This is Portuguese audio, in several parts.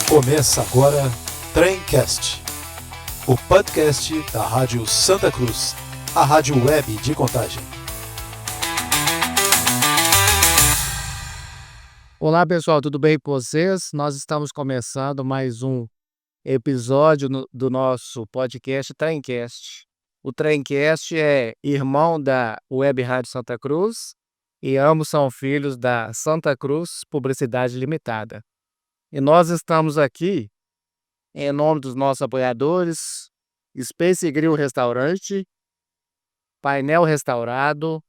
Começa agora Tremcast, o podcast da Rádio Santa Cruz, a rádio web de Contagem. Olá pessoal, tudo bem com vocês? Nós estamos começando mais um episódio do nosso podcast Tremcast. O Tremcast é irmão da Web Rádio Santa Cruz e ambos são filhos da Santa Cruz Publicidade Limitada. E nós estamos aqui em nome dos nossos apoiadores, Space Grill Restaurante, Painel Restaurado,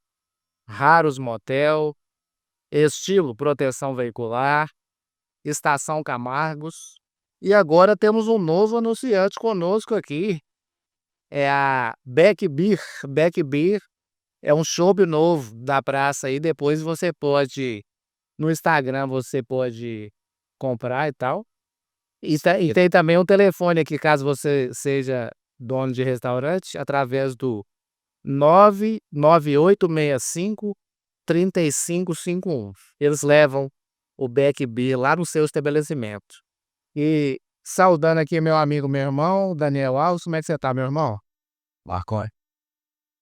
Raros Motel, Estilo Proteção Veicular, Estação Camargos. E agora temos um novo anunciante conosco aqui. É a Beck Beer. Beck Beer é um chopp novo da praça aí. Depois você pode, no Instagram, você pode comprar e tal. E tem também um telefone aqui, caso você seja dono de restaurante, através do 99865-3551. Eles levam o Beck Beer lá no seu estabelecimento. E saudando aqui meu amigo, meu irmão, Daniel Alves. Como é que você tá, meu irmão? Marconi.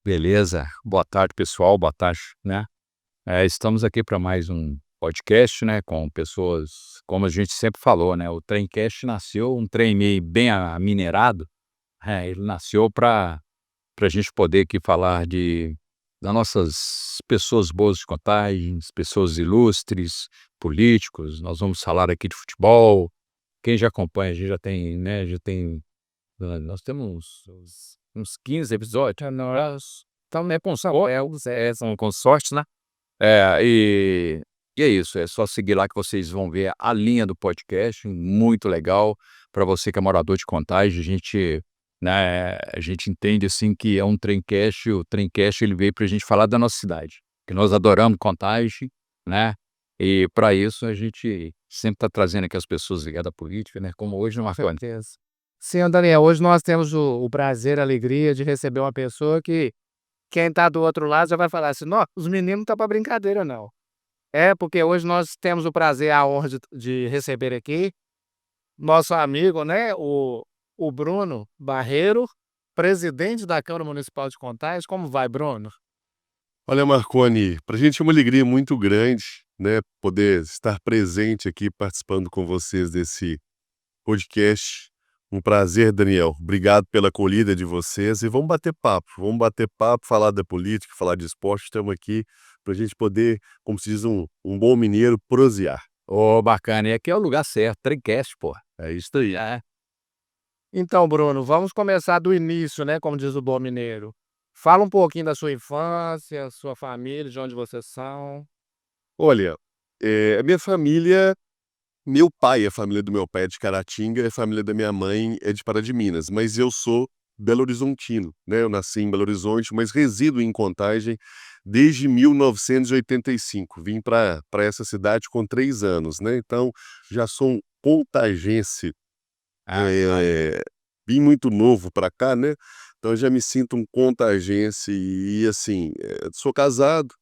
Beleza. Boa tarde, pessoal. Boa tarde, né? Estamos aqui para mais um podcast, né? Com pessoas, como a gente sempre falou, né? O Tremcast nasceu, um trem meio bem minerado. Ele nasceu para a gente poder aqui falar das nossas pessoas boas de Contagens, pessoas ilustres, políticos. Nós vamos falar aqui de futebol. Quem já acompanha, a gente já tem, né? Nós temos uns 15 episódios. Nós estamos são consortes, né? E é isso. É só seguir lá que vocês vão ver a linha do podcast. Muito legal. Para você que é morador de Contagem, a gente entende assim que é um Tremcast. O Tremcast ele veio para a gente falar da nossa cidade, que nós adoramos Contagem, né? E para isso a gente sempre está trazendo aqui as pessoas ligadas à política, né? Como hoje no Marconi. Sim, Daniel, hoje nós temos o prazer, a alegria de receber uma pessoa que quem está do outro lado já vai falar assim: não, os meninos não estão para brincadeira, não. Porque hoje nós temos o prazer, a honra de receber aqui nosso amigo, né? O Bruno Barreiro, presidente da Câmara Municipal de Contagem. Como vai, Bruno? Olha, Marconi, para a gente é uma alegria muito grande, né, poder estar presente aqui participando com vocês desse podcast. Um prazer, Daniel. Obrigado pela acolhida de vocês e vamos bater papo, falar da política, falar de esporte. Estamos aqui para a gente poder, como se diz um bom mineiro, prosear. Bacana. E aqui é o lugar certo, Tremcast, pô. É isso aí. Então, Bruno, vamos começar do início, né? Como diz o bom mineiro. Fala um pouquinho da sua infância, sua família, de onde vocês são. Olha, a minha família, meu pai, a família do meu pai é de Caratinga, a família da minha mãe é de Pará de Minas, mas eu sou belo-horizontino, né? Eu nasci em Belo Horizonte, mas resido em Contagem desde 1985. Vim para essa cidade com 3 anos, né? Então, já sou um contagense. Vim muito novo para cá, né? Então, eu já me sinto um contagense e, assim, sou casado,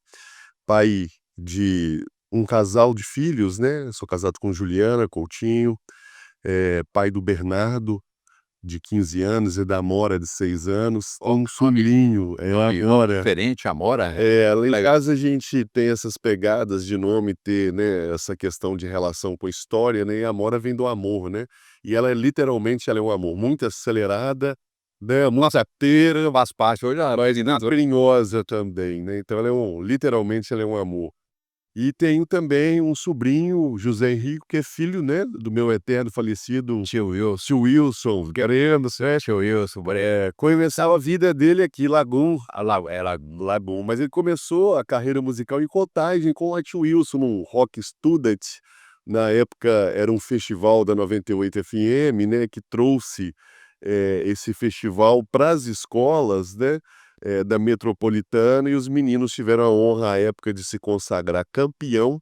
pai de um casal de filhos, né? Sou casado com Juliana Coutinho, pai do Bernardo, de 15 anos, e da Amora, de 6 anos. Um sobrinho, a Amora. Diferente, Amora. Lá em casa a gente tem essas pegadas de nome ter, né, essa questão de relação com a história, né? E a Amora vem do amor, né? E ela ela é um amor muito acelerada, né? Muito arteira, Faz parte hoje, mas carinhosa também, né? Então literalmente ela é um amor. E tenho também um sobrinho, José Henrique, que é filho, né, do meu eterno falecido Tio Wilson. tio Wilson. Queremos, né? Tio Wilson. Começava a vida dele aqui, Lagum, Lagum, mas ele começou a carreira musical em Contagem com a tio Wilson, um rock student. Na época era um festival da 98 FM, né, que trouxe esse festival para as escolas, né, da metropolitana, e os meninos tiveram a honra à época de se consagrar campeão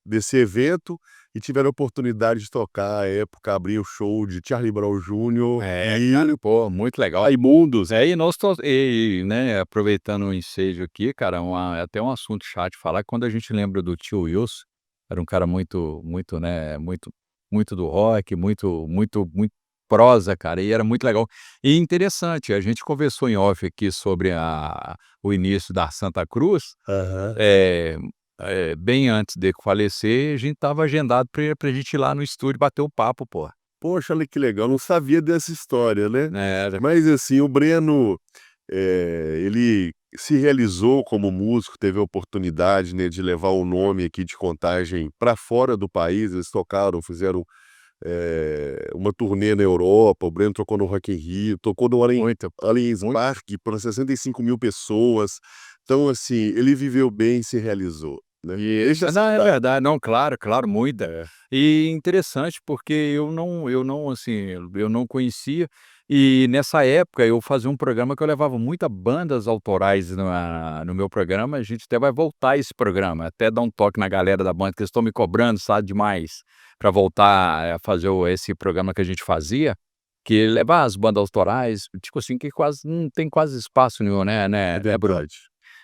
desse evento e tiveram a oportunidade de tocar, à época, abrir o show de Charlie Brown Jr. Pô, muito legal. Raimundos. E nós, né, aproveitando o ensejo aqui, cara, até um assunto chato de falar, quando a gente lembra do tio Wilson, Era um cara muito, né, muito do rock, muito prosa, cara, e era muito legal. E interessante, a gente conversou em off aqui sobre o início da Santa Cruz, Aham. eh bem antes dele falecer, a gente estava agendado pra gente ir lá no estúdio bater o papo, pô. Poxa, olha que legal, não sabia dessa história, né. É, Mas assim, o Breno, ele se realizou como músico, teve a oportunidade, né, de levar o nome aqui de Contagem para fora do país, eles tocaram, fizeram, uma turnê na Europa, o Breno tocou no Rock in Rio, tocou no muito, Allianz muito. Parque para 65.000 pessoas. Então assim, ele viveu bem e se realizou, né. Deixa Não, é citar. verdade. Não, claro, claro, muita. E interessante porque eu não, assim, eu não conhecia, e nessa época eu fazia um programa que eu levava muita bandas autorais no meu programa, a gente até vai voltar esse programa, até dar um toque na galera da banda que eles estão me cobrando, sabe, demais, para voltar a fazer esse programa que a gente fazia, que levar as bandas autorais, tipo assim, que quase não tem quase espaço nenhum, né É Bruno? verdade.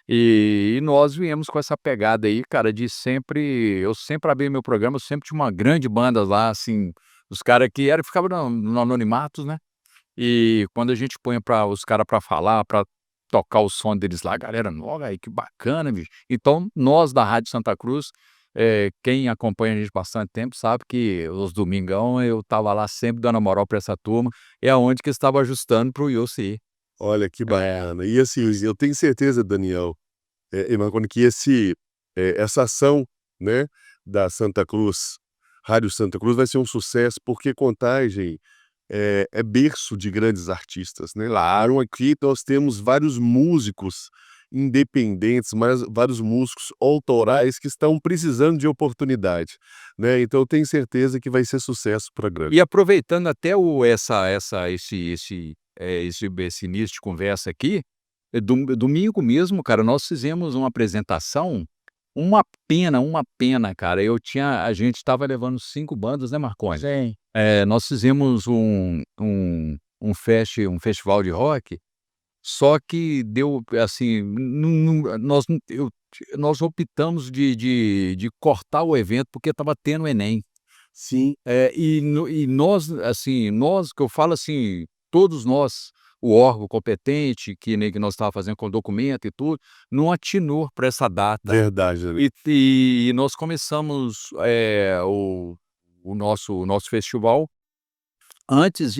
E nós viemos com essa pegada aí, cara, de sempre eu sempre abri meu programa, eu sempre tinha uma grande banda lá, assim, os cara que era ficava no anonimato, né, e quando a gente põe para os cara para falar, para tocar o som deles lá, a galera: "Nó, velho, que bacana, bicho". Então, nós da Rádio Santa Cruz, quem acompanha a gente bastante tempo sabe que os domingão eu estava lá sempre dando moral para essa turma, é aonde que estava ajustando para o Wilson ir. Olha, que É. bacana. E assim, eu tenho certeza, Daniel, Marconi, que essa ação, né, da Santa Cruz, Rádio Santa Cruz, vai ser um sucesso, porque Contagem é berço de grandes artistas, né. Então aqui nós temos vários músicos independentes, mas vários músicos autorais que estão precisando de oportunidade, né. Então eu tenho certeza que vai ser sucesso o programa. E aproveitando até o essa esse início de conversa aqui, domingo mesmo, cara, nós fizemos uma apresentação, uma pena, cara, a gente estava levando 5 bandas, né, Marconi? Sim. Nós fizemos um festival de rock, só que deu, assim, nós optamos de cortar o evento, porque estava tendo Enem. Sim, E nós, assim, nós que eu falo assim, todos nós, o órgão competente que nós estava fazendo com documento e tudo, não atinou para essa data. verdade, Daniel. E nós começamos, o nosso festival antes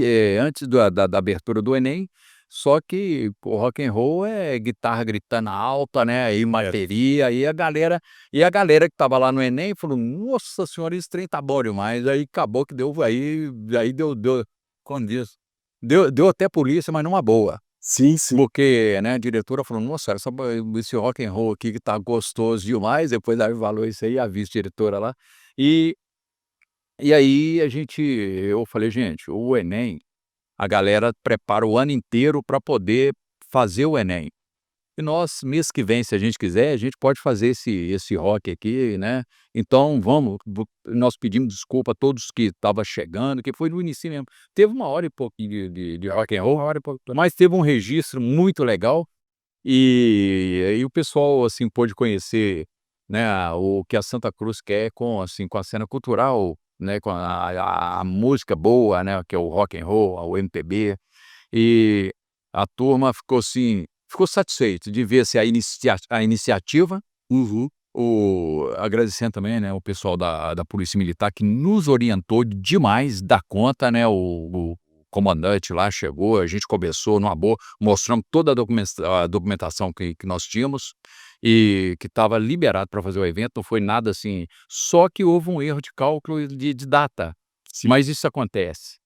da abertura do Enem, só que o rock and roll é guitarra gritando alta, né, aí bateria, e a galera que estava lá no Enem falou: "Nossa senhora, esse trem tá bom demais", aí acabou que deu, aí deu como diz, deu até polícia, mas numa boa, Sim, sim. porque, né, a diretora falou: "Nossa, esse rock and roll aqui que tá gostoso demais", depois ela falou isso aí, a vice-diretora lá, e e aí eu falei: "Gente, o Enem, a galera prepara o ano inteiro para poder fazer o Enem. E nós, mês que vem, se a gente quiser, a gente pode fazer esse rock aqui, né. Então vamos", nós pedimos desculpa a todos que estava chegando, que foi no início mesmo. Teve uma hora e pouquinho de rock and roll, uma hora e pouco, mas teve um registro muito legal, e o pessoal, assim, pôde conhecer, né, o que a Santa Cruz quer com, assim, com a cena cultural, né, com a música boa, né, que é o rock and roll, o MPB, e a turma ficou, assim, ficou satisfeito de ver, assim, a iniciativa, Uhum. agradecendo também, né, o pessoal da Polícia Militar que nos orientou demais da conta, né, o comandante lá chegou, a gente conversou numa boa, mostramos toda a documentação que nós tínhamos, e que estava liberado para fazer o evento, não foi nada assim, só que houve um erro de cálculo de data, Sim. mas isso acontece,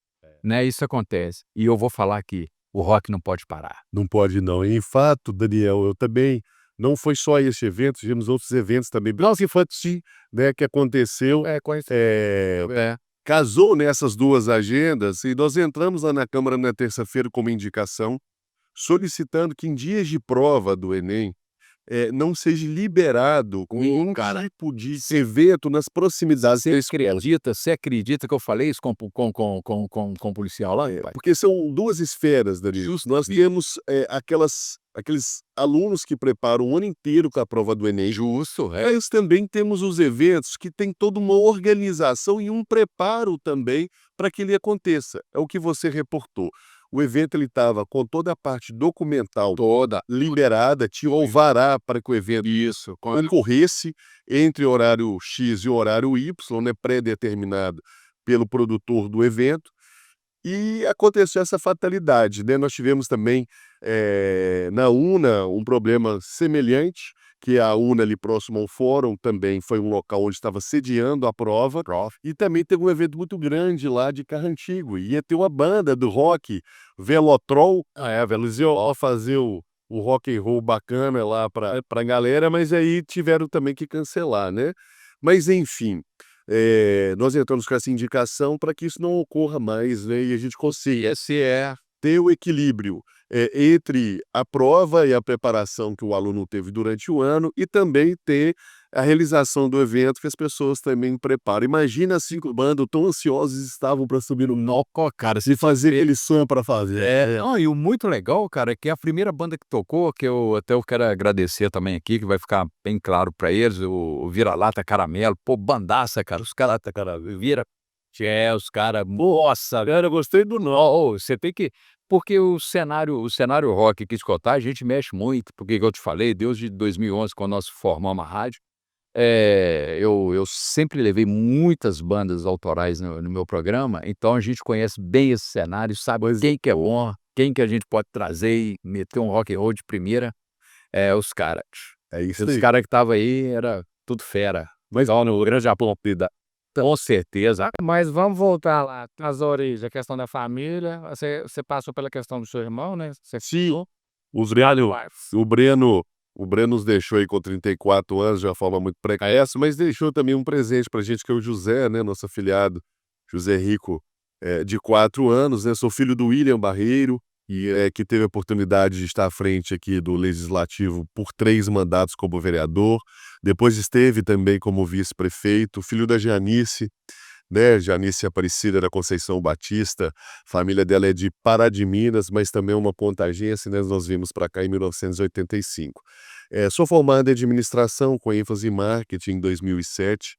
né, isso acontece. E eu vou falar aqui, o rock não pode parar. Não pode não. Em fato, Daniel, eu também não foi só esse evento, tivemos outros eventos também. Blas Infantil, né, que aconteceu, Conheci. eh, É. casou nessas 2 agendas e nós entramos lá na Câmara na terça-feira com uma indicação, solicitando que em dias de prova do Enem, não seja liberado com nenhum tipo de evento nas proximidades Você acredita que eu falei isso com o policial lá, pai? porque são duas esferas, Danilo. Nós temos aqueles alunos que preparam o ano inteiro com a prova do Enem. Justo, Mas também temos os eventos que tem toda uma organização e um preparo também para que ele aconteça. É o que você reportou. O evento ele estava com toda a parte documental toda. liberada, tinha o alvará para que o evento Isso. ocorresse entre o horário X e o horário Y, né, pré-determinado pelo produtor do evento. E aconteceu essa fatalidade, né? Nós tivemos também na UNA um problema semelhante, que a UNA ali próximo ao fórum também foi um local onde estava sediando a prova, e também teve um evento muito grande lá de carro antigo, ia ter uma banda do rock, Velotrol, eles iam fazer o rock and roll bacana lá para a galera, mas aí tiveram também que cancelar, né? Mas enfim, nós entramos com essa indicação para que isso não ocorra mais, né? E a gente consiga ter o equilíbrio entre a prova e a preparação que o aluno teve durante o ano e também ter a realização do evento que as pessoas também preparam. Imagina as 5 bandas tão ansiosas estavam para subir no palco, cara, se fazer eles são para fazer. E o muito legal, cara, é que a primeira banda que tocou, que eu quero agradecer também aqui, que vai ficar bem claro pra eles, o Vira-Lata Caramelo, pô, bandaça, cara, os caras, os caras, nossa, Cara, eu gostei do nome. você tem que, porque o cenário rock aqui de Cotar, a gente mexe muito, porque igual eu te falei, desde 2011, quando nós formamos a rádio, eu sempre levei muitas bandas autorais no meu programa, então a gente conhece bem esse cenário, sabe quem que é bom, quem que a gente pode trazer e meter um rock and roll de primeira, os caras. É isso Os aí. caras que estavam aí, era tudo fera. Mas ó, no Grande Japão, com certeza. Mas vamos voltar lá às origens, a questão da família. Você passou pela questão do seu irmão, né? Você Sim. ficou Os Breno, pai. o Breno nos deixou aí com 34 anos de uma forma muito precoce, mas deixou também um presente pra gente, que é o José, né, nosso afilhado, José Rico, de 4 anos, né, sou filho do William Barreiro, e que teve a oportunidade de estar à frente aqui do Legislativo por 3 mandatos como vereador, depois esteve também como vice-prefeito, filho da Janice, né, Janice Aparecida da Conceição Batista, a família dela é de Pará de Minas, mas também é uma pontagense, né, nós vimos para cá em 1985. Sou formado em administração com ênfase em marketing em 2007,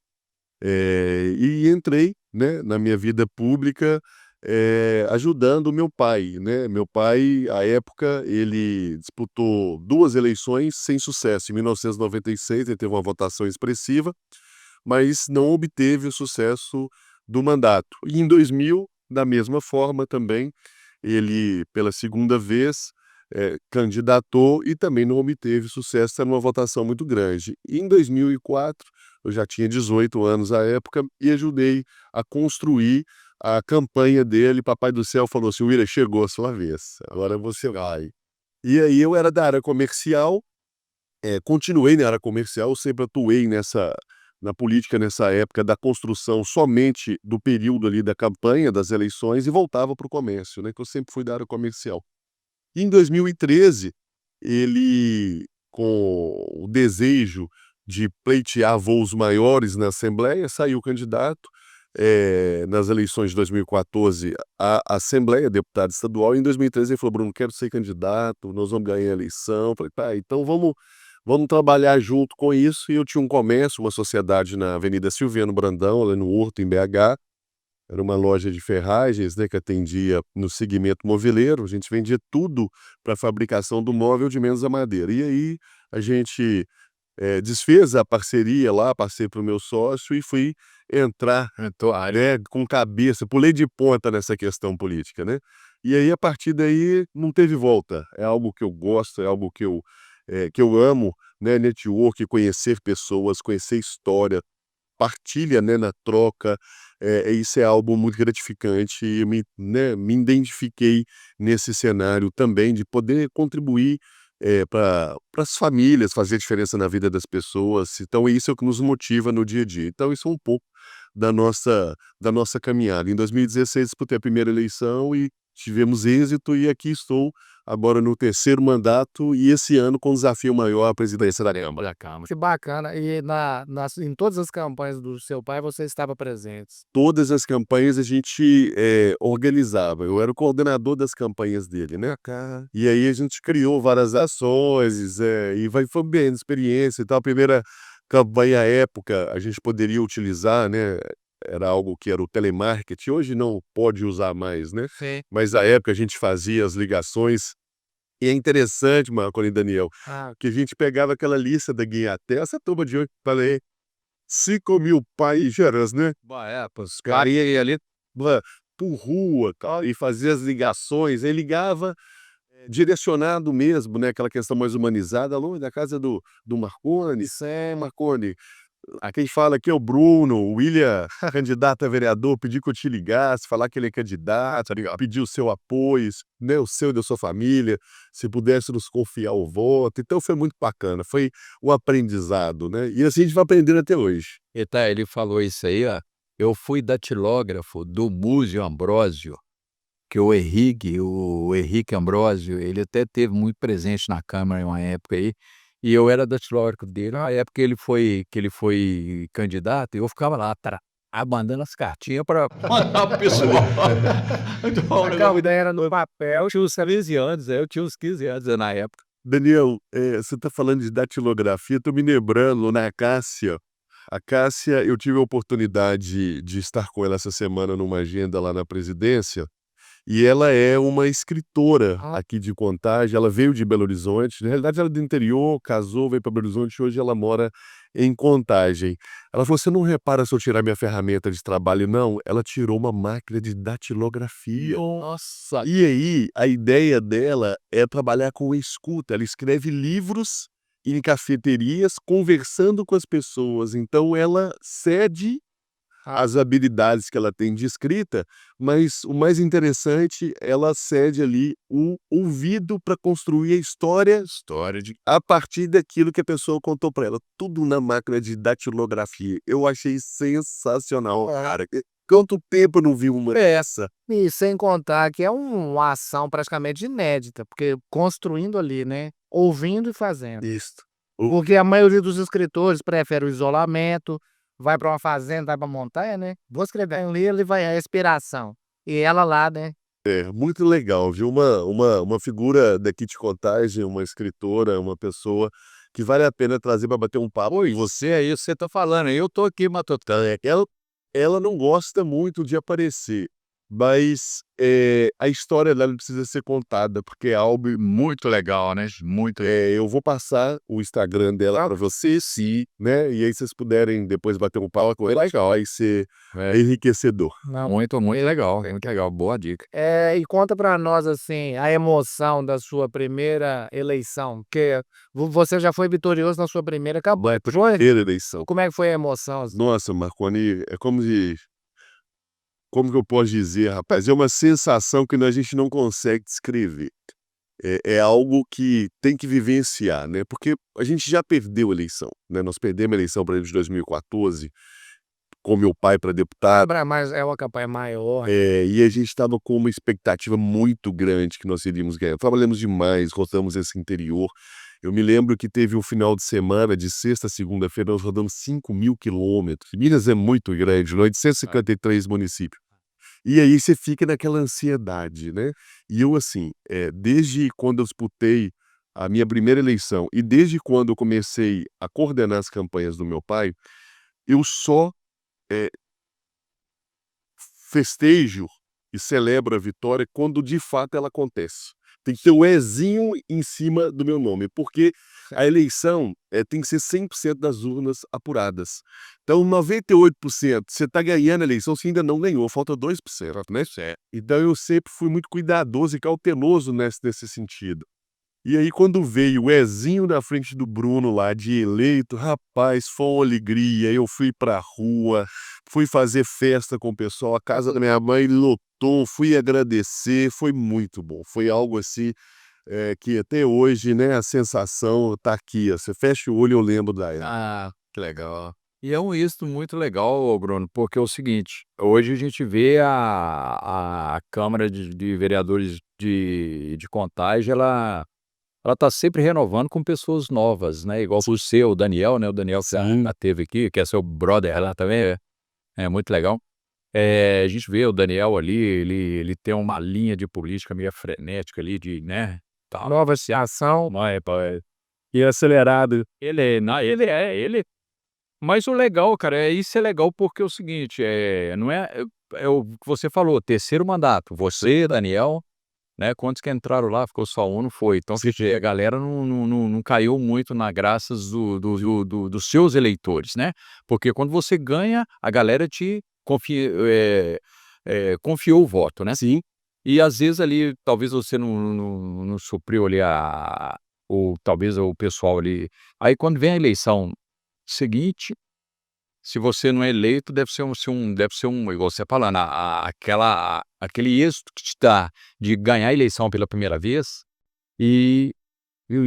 e entrei, né, na minha vida pública, ajudando o meu pai, né? Meu pai, à época, ele disputou 2 eleições sem sucesso. Em 1996 ele teve uma votação expressiva, mas não obteve o sucesso do mandato. E em 2000, da mesma forma também, ele, pela segunda vez, candidatou e também não obteve sucesso, era uma votação muito grande. E em 2004, eu já tinha 18 anos à época e ajudei a construir a campanha dele. Papai do Céu falou assim: William, chegou a sua vez, agora você vai. E aí eu era da área comercial, continuei na área comercial, sempre atuei na política nessa época da construção somente do período ali da campanha, das eleições, e voltava para o comércio, né, que eu sempre fui da área comercial. E em 2013, ele, com o desejo de pleitear voos maiores na Assembleia, saiu candidato nas eleições de 2014 à Assembleia, deputado estadual. Em 2013 ele falou: Bruno, quero ser candidato, nós vamos ganhar a eleição. Falei: tá, então vamos trabalhar junto com isso. E eu tinha um comércio, uma sociedade na Avenida Silviano Brandão, lá no Horto, em BH. Era uma loja de ferragens, né, que atendia no segmento moveleiro. A gente vendia tudo para a fabricação do móvel, de menos a madeira. E aí a gente desfez a parceria lá, passei para o meu sócio e fui entrar, né, com cabeça, pulei de ponta nessa questão política, né? E aí, a partir daí, não teve volta. É algo que eu gosto, é algo que eu amo, né? Network, conhecer pessoas, conhecer história, partilha, né, na troca, isso é algo muito gratificante e me identifiquei nesse cenário também de poder contribuir para as famílias, fazer diferença na vida das pessoas. Então isso é o que nos motiva no dia a dia. Então isso é um pouco da nossa caminhada. Em 2016 disputei a primeira eleição e tivemos êxito e aqui estou agora no 3º mandato e esse ano com um desafio maior a presidência da Câmara. Que bacana. E em todas as campanhas do seu pai você estava presente? Todas as campanhas a gente organizava. Eu era o coordenador das campanhas dele, né? E aí a gente criou várias ações foi bem experiência e tal. A primeira campanha à época a gente poderia utilizar, né? Era algo que era o telemarketing. Hoje não pode usar mais, né? Sim. Mas à época a gente fazia as ligações. E é interessante, Marconi e Daniel, Ah, que a gente pegava aquela lista da Guinhaté, essa turma de hoje, falei, 5.000 páginas, né? Os caras iam ali. Ba- Por rua, tal, e fazia as ligações, aí ligava direcionado mesmo, né? Aquela questão mais humanizada, longe da casa do Marconi. Marconi, a quem fala aqui é o Bruno, o William, candidato a vereador, pediu que eu te ligasse, falar que ele é candidato, pedir o seu apoio, né, o seu e da sua família, se pudesse nos confiar o voto. Então foi muito bacana, foi um aprendizado, né? E assim a gente vai aprendendo até hoje. Ele falou isso aí, ó. Eu fui datilógrafo do Múzio Ambrósio, que o Henrique Ambrósio, ele até teve muito presente na Câmara em uma época aí, e eu era datilógrafo dele. Na época que ele foi candidato, eu ficava lá, mandando as cartinhas para mandar pro pessoal. Então, a campanha era no papel. eu tinha uns 15 anos, eu tinha uns 15 anos na época. Daniel, você está falando de datilografia, estou me lembrando na Cássia. A Cássia, eu tive a oportunidade de estar com ela essa semana numa agenda lá na presidência, e ela é uma escritora aqui de Contagem, ela veio de Belo Horizonte, na realidade ela é do interior, casou, veio para Belo Horizonte, hoje ela mora em Contagem. Ela falou, você não repara se eu tirar minha ferramenta de trabalho, não? Ela tirou uma máquina de datilografia. Nossa, E aí, a ideia dela é trabalhar com escuta. Ela escreve livros em cafeterias, conversando com as pessoas. Então, ela cede as habilidades que ela tem de escrita, mas o mais interessante, ela cede ali o ouvido para construir a história a partir daquilo que a pessoa contou para ela. Tudo na máquina de datilografia. Eu achei sensacional, cara. Quanto tempo eu não vi uma dessa? E sem contar que é uma ação praticamente inédita, porque construindo ali, né? Ouvindo e fazendo. Isso. Porque a maioria dos escritores prefere o isolamento, vai para uma fazenda, vai para montanha, né? Vou escrever um livro e vai a inspiração. E ela lá, né? É, muito legal, viu? Uma figura daqui de Contagem, uma escritora, uma pessoa que vale a pena trazer para bater um papo. oi, você é isso que você tá falando, eu tô aqui matutando. Ela não gosta muito de aparecer, mas a história dela precisa ser contada, porque é algo. Muito legal, né? Muito. Eu vou passar o Instagram dela para vocês, sim, né? E aí vocês puderem depois bater um papo com ela, vai ser É, enriquecedor. Não. muito legal, muito legal. Boa dica. E conta para nós, assim, a emoção da sua primeira eleição, porque você já foi vitorioso na sua primeira campanha, foi? Primeira eleição. Como é que foi a emoção? Nossa, Marconi, como que eu posso dizer, rapaz? É uma sensação que a gente não consegue descrever. É algo que tem que vivenciar, né? Porque a gente já perdeu a eleição, né? Nós perdemos a eleição para ele de 2014, com meu pai para deputado, Mas é uma campanha maior. e a gente estava com uma expectativa muito grande que nós iríamos ganhar. Trabalhamos demais, rodamos esse interior. Eu me lembro que teve um final de semana, de sexta a segunda-feira, nós rodamos 5.000 quilômetros. Minas é muito grande, nós de 153 municípios. E aí você fica naquela ansiedade, né? E eu, assim, desde quando eu disputei a minha primeira eleição e desde quando eu comecei a coordenar as campanhas do meu pai, eu só festejo e celebro a vitória quando de fato ela acontece. Tem que ter o ezinho em cima do meu nome, porque a eleição tem que ser 100% das urnas apuradas. Então, 98%, você está ganhando a eleição, você ainda não ganhou, falta 2%, né? Então, eu sempre fui muito cuidadoso e cauteloso nesse sentido. E aí, quando veio o Ezinho na frente do Bruno lá, de eleito, rapaz, foi uma alegria. Eu fui pra rua, fui fazer festa com o pessoal, a casa da minha mãe lotou, fui agradecer, foi muito bom. Foi algo assim, que até hoje, né, a sensação tá aqui, ó, você fecha o olho e eu lembro da ela. Ah, que legal. E é um êxito muito legal, ô Bruno, porque é o seguinte, hoje a gente vê a Câmara de Vereadores de Contagem, ela está sempre renovando com pessoas novas, né, igual o Daniel, né, o Daniel que já esteve aqui, que é seu brother lá também, é muito legal. A gente vê o Daniel ali, ele tem uma linha de política meio frenética ali de, né, tal. Nova ação. E acelerado. Ele mas o legal, cara, isso é legal porque é o seguinte, não é o que você falou, terceiro mandato, você, Daniel, né, quantos que entraram lá, ficou só um, não foi. Então, quer dizer, a galera não caiu muito na graças dos seus eleitores, né, porque quando você ganha, a galera te confiou o voto, né. Sim. E às vezes ali, talvez você não supriu ali talvez o pessoal ali. Aí quando vem a eleição seguinte, se você não é eleito, deve ser um igual você falando, aquele êxito que te dá de ganhar a eleição pela primeira vez, e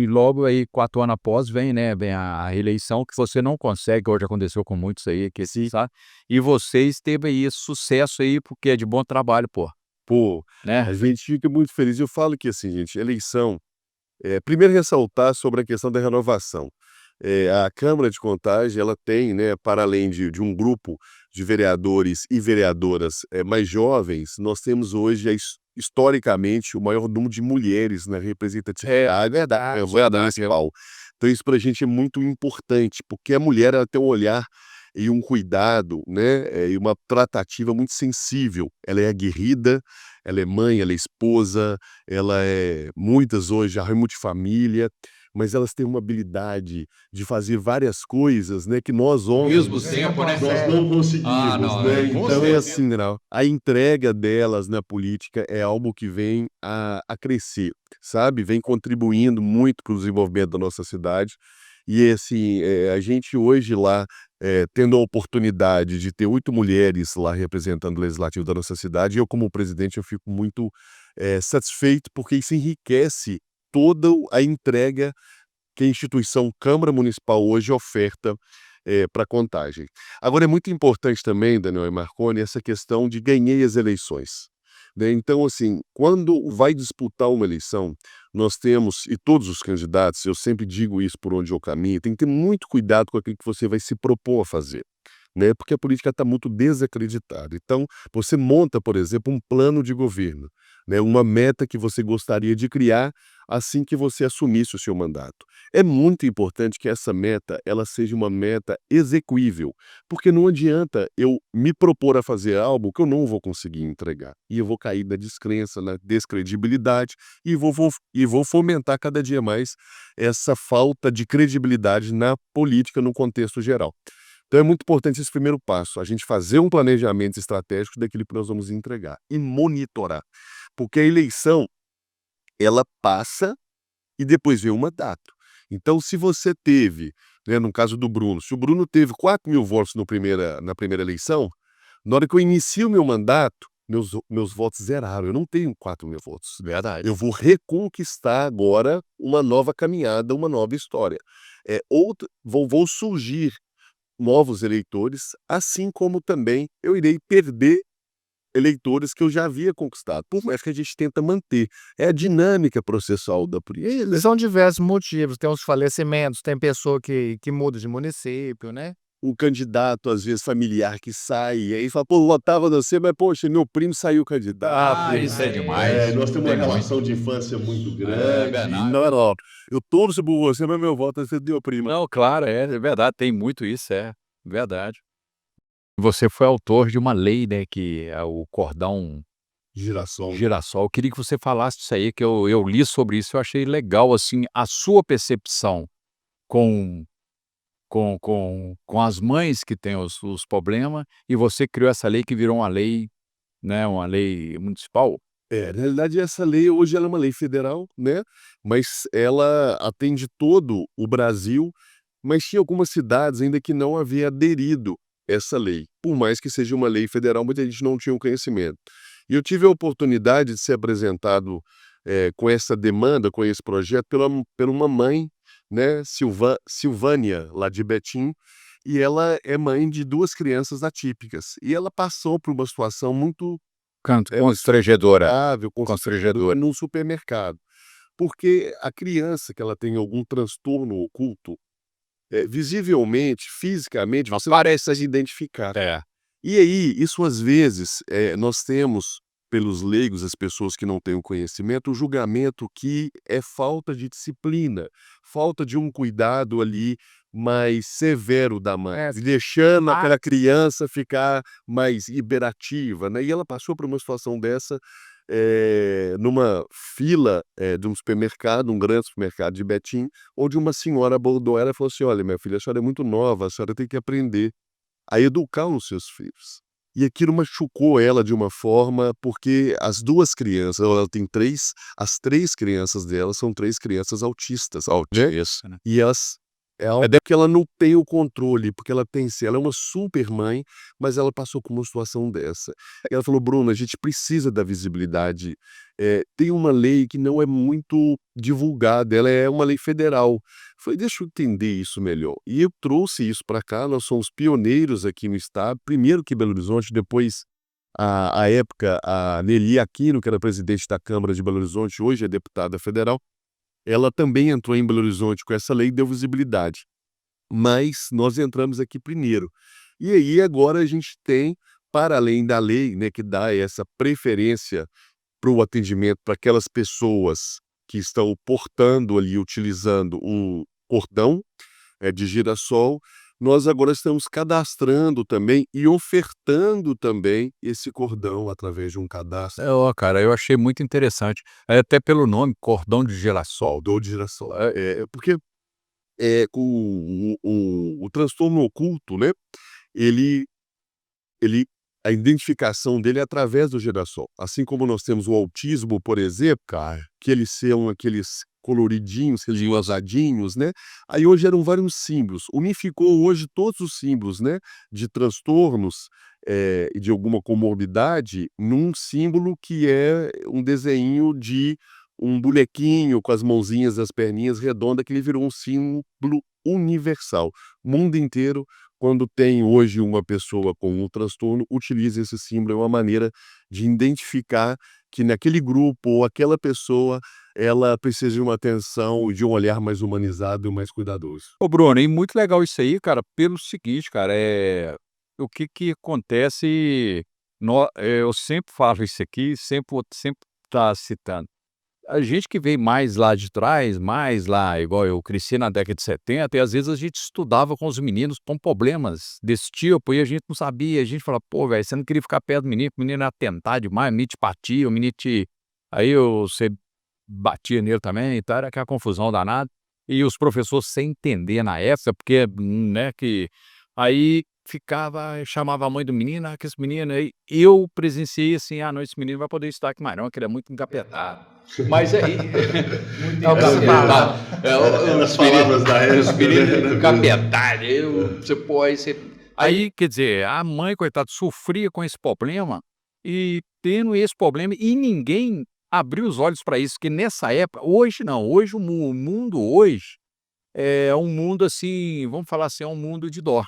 logo aí 4 anos após vem a reeleição que você não consegue, hoje aconteceu com muitos aí, que sabe, e vocês teve aí esse sucesso aí, porque é de bom trabalho, pô, Pô, né. a gente fica muito feliz. Eu falo que assim, gente, eleição, primeiro ressaltar sobre a questão da renovação. A Câmara de Contagem, ela tem, né, para além de um grupo de vereadores e vereadoras, mais jovens, nós temos hoje historicamente o maior número de mulheres na representatividade. Verdade. Municipal. Então isso para a gente é muito importante, porque a mulher ela tem um olhar e um cuidado, né, e uma tratativa muito sensível. Ela é aguerrida, ela é mãe, ela é esposa, muitas hoje já é multifamília, mas elas têm uma habilidade de fazer várias coisas, né, que nós homens Mesmo tempo, né? nós não conseguimos, Não, né. com Então é certeza. assim, não, a entrega delas na política é algo que vem a crescer, sabe, vem contribuindo muito para o desenvolvimento da nossa cidade. E assim, a gente hoje lá, tendo a oportunidade de ter 8 mulheres lá representando o legislativo da nossa cidade, eu como presidente eu fico muito, satisfeito, porque isso enriquece toda a entrega que a instituição Câmara Municipal hoje oferta, para Contagem. Agora é muito importante também, Daniel e Marconi, essa questão de ganhei as eleições, né. Então assim, quando vai disputar uma eleição, nós temos e todos os candidatos, eu sempre digo isso por onde eu caminho, tem que ter muito cuidado com aquilo que você vai se propor a fazer, né, porque a política está muito desacreditada. Então, você monta, por exemplo, um plano de governo, né, uma meta que você gostaria de criar assim que você assumisse o seu mandato. É muito importante que essa meta, ela seja uma meta execuível, porque não adianta eu me propor a fazer algo que eu não vou conseguir entregar, e eu vou cair na descrença, na descredibilidade, e vou fomentar cada dia mais essa falta de credibilidade na política no contexto geral. Então é muito importante esse primeiro passo, a gente fazer um planejamento estratégico daquilo que nós vamos entregar e monitorar, porque a eleição, ela passa e depois vem o mandato. Então se você teve, né, no caso do Bruno, se o Bruno teve 4.000 votos na primeira eleição, na hora que eu inicio o meu mandato, meus votos zeraram, eu não tenho 4.000 votos. Verdade. Eu vou reconquistar agora uma nova caminhada, uma nova história. Vou surgir novos eleitores, assim como também eu irei perder eleitores que eu já havia conquistado, por mais que a gente tenta manter. É a dinâmica processual da política. São diversos motivos, tem os falecimentos, tem pessoa que muda de município, né. Um candidato, às vezes, familiar que sai, e aí fala: "Pô, votava em você, mas poxa, meu primo saiu candidato". Isso é demais. Nós temos uma Tem muito. relação de infância muito É grande. verdade. Não, eu torço por você, mas meu voto vai ser do meu primo. Não, claro, é verdade, tem muito isso, verdade. Você foi autor de uma lei, né, que é o cordão Girassol. girassol. Eu queria que você falasse disso aí, que eu li sobre isso, eu achei legal, assim, a sua percepção com com as mães que têm os problemas, e você criou essa lei que virou uma lei, né, uma lei municipal. Na realidade essa lei hoje ela é uma lei federal, né, mas ela atende todo o Brasil, mas tinha algumas cidades ainda que não havia aderido essa lei, por mais que seja uma lei federal, muita gente não tinha o conhecimento. E eu tive a oportunidade de ser apresentado, com essa demanda, com esse projeto, pela uma mãe, né, Silvânia, lá de Betim, e ela é mãe de 2 crianças atípicas. E ela passou por uma situação muito Constrangedora. grave, Constrangedora. num supermercado. Porque a criança que ela tem algum transtorno oculto, visivelmente, fisicamente, você parece se identificar. É. E aí, isso às vezes, nós temos, pelos leigos, as pessoas que não têm o conhecimento, o julgamento que é falta de disciplina, falta de um cuidado ali mais severo da mãe, deixando aquela criança ficar mais hiberativa, né? E ela passou por uma situação dessa, numa fila, de um supermercado, um grande supermercado de Betim, onde uma senhora abordou ela e falou assim: "Olha, minha filha, a senhora é muito nova, a senhora tem que aprender a educar os seus filhos". E aquilo machucou ela de uma forma, porque as 2 crianças, ela tem 3, as 3 crianças dela são 3 crianças autistas, né, Isso, né? e porque ela não tem o controle, porque ela é uma super mãe, mas ela passou por uma situação dessa. E ela falou: "Bruno, a gente precisa da visibilidade, tem uma lei que não é muito divulgada, ela é uma lei federal". Falei: "Deixa eu entender isso melhor". E eu trouxe isso para cá, nós somos pioneiros aqui no estado, primeiro que Belo Horizonte, depois à época, a Nelly Aquino, que era presidente da Câmara de Belo Horizonte, hoje é deputada federal, ela também entrou em Belo Horizonte com essa lei e deu visibilidade. Mas nós entramos aqui primeiro. E aí agora a gente tem, para além da lei, né, que dá essa preferência para o atendimento para aquelas pessoas que estão portando ali, utilizando um cordão, de girassol, nós agora estamos cadastrando também e ofertando também esse cordão através de um cadastro. Ó, cara, eu achei muito interessante. Até pelo nome, cordão de girassol. Cordão de girassol. Porque com o transtorno oculto, né, ele ele a identificação dele é através do girassol. Assim como nós temos o autismo, por exemplo, cara, que eles são aqueles coloridinhos, rosadinhos, né, aí hoje eram vários símbolos. Unificou hoje todos os símbolos, né, de transtornos, e de alguma comorbidade num símbolo que é um desenho de um bonequinho com as mãozinhas, as perninhas redonda, que ele virou um símbolo universal. O mundo inteiro, quando tem hoje uma pessoa com um transtorno, utiliza esse símbolo, é uma maneira de identificar que naquele grupo ou aquela pessoa, ela precisa de uma atenção e de um olhar mais humanizado e mais cuidadoso. Ô, Bruno, e muito legal isso aí, cara, pelo seguinte, cara, o que que acontece, eu sempre falo isso aqui, sempre tá citando. A gente que veio mais lá de trás, mais lá, igual eu cresci na década de 70, e às vezes a gente estudava com os meninos com problemas desse tipo, e a gente não sabia, a gente falava: "Pô, velho, você não queria ficar perto do menino, que o menino ia tentar demais, o menino te batia, o menino te..." Você batia nele também e tal, era aquela confusão danada. E os professores sem entender na época, porque, né, que aí chamava a mãe do menino: "Ah, que esse menino aí..." Eu presenciei assim: "Ah, não, esse menino não vai poder estudar aqui mais não, que ele é muito encapetado." Mas aí muito encapetado. Os palavras da época, os meninos né? encapetados, aí, quer dizer, a mãe, coitada, sofria com esse problema, e tendo esse problema, e ninguém abriu os olhos para isso, que nessa época, hoje não, hoje o mundo hoje é um mundo assim, vamos falar assim, é um mundo de dó.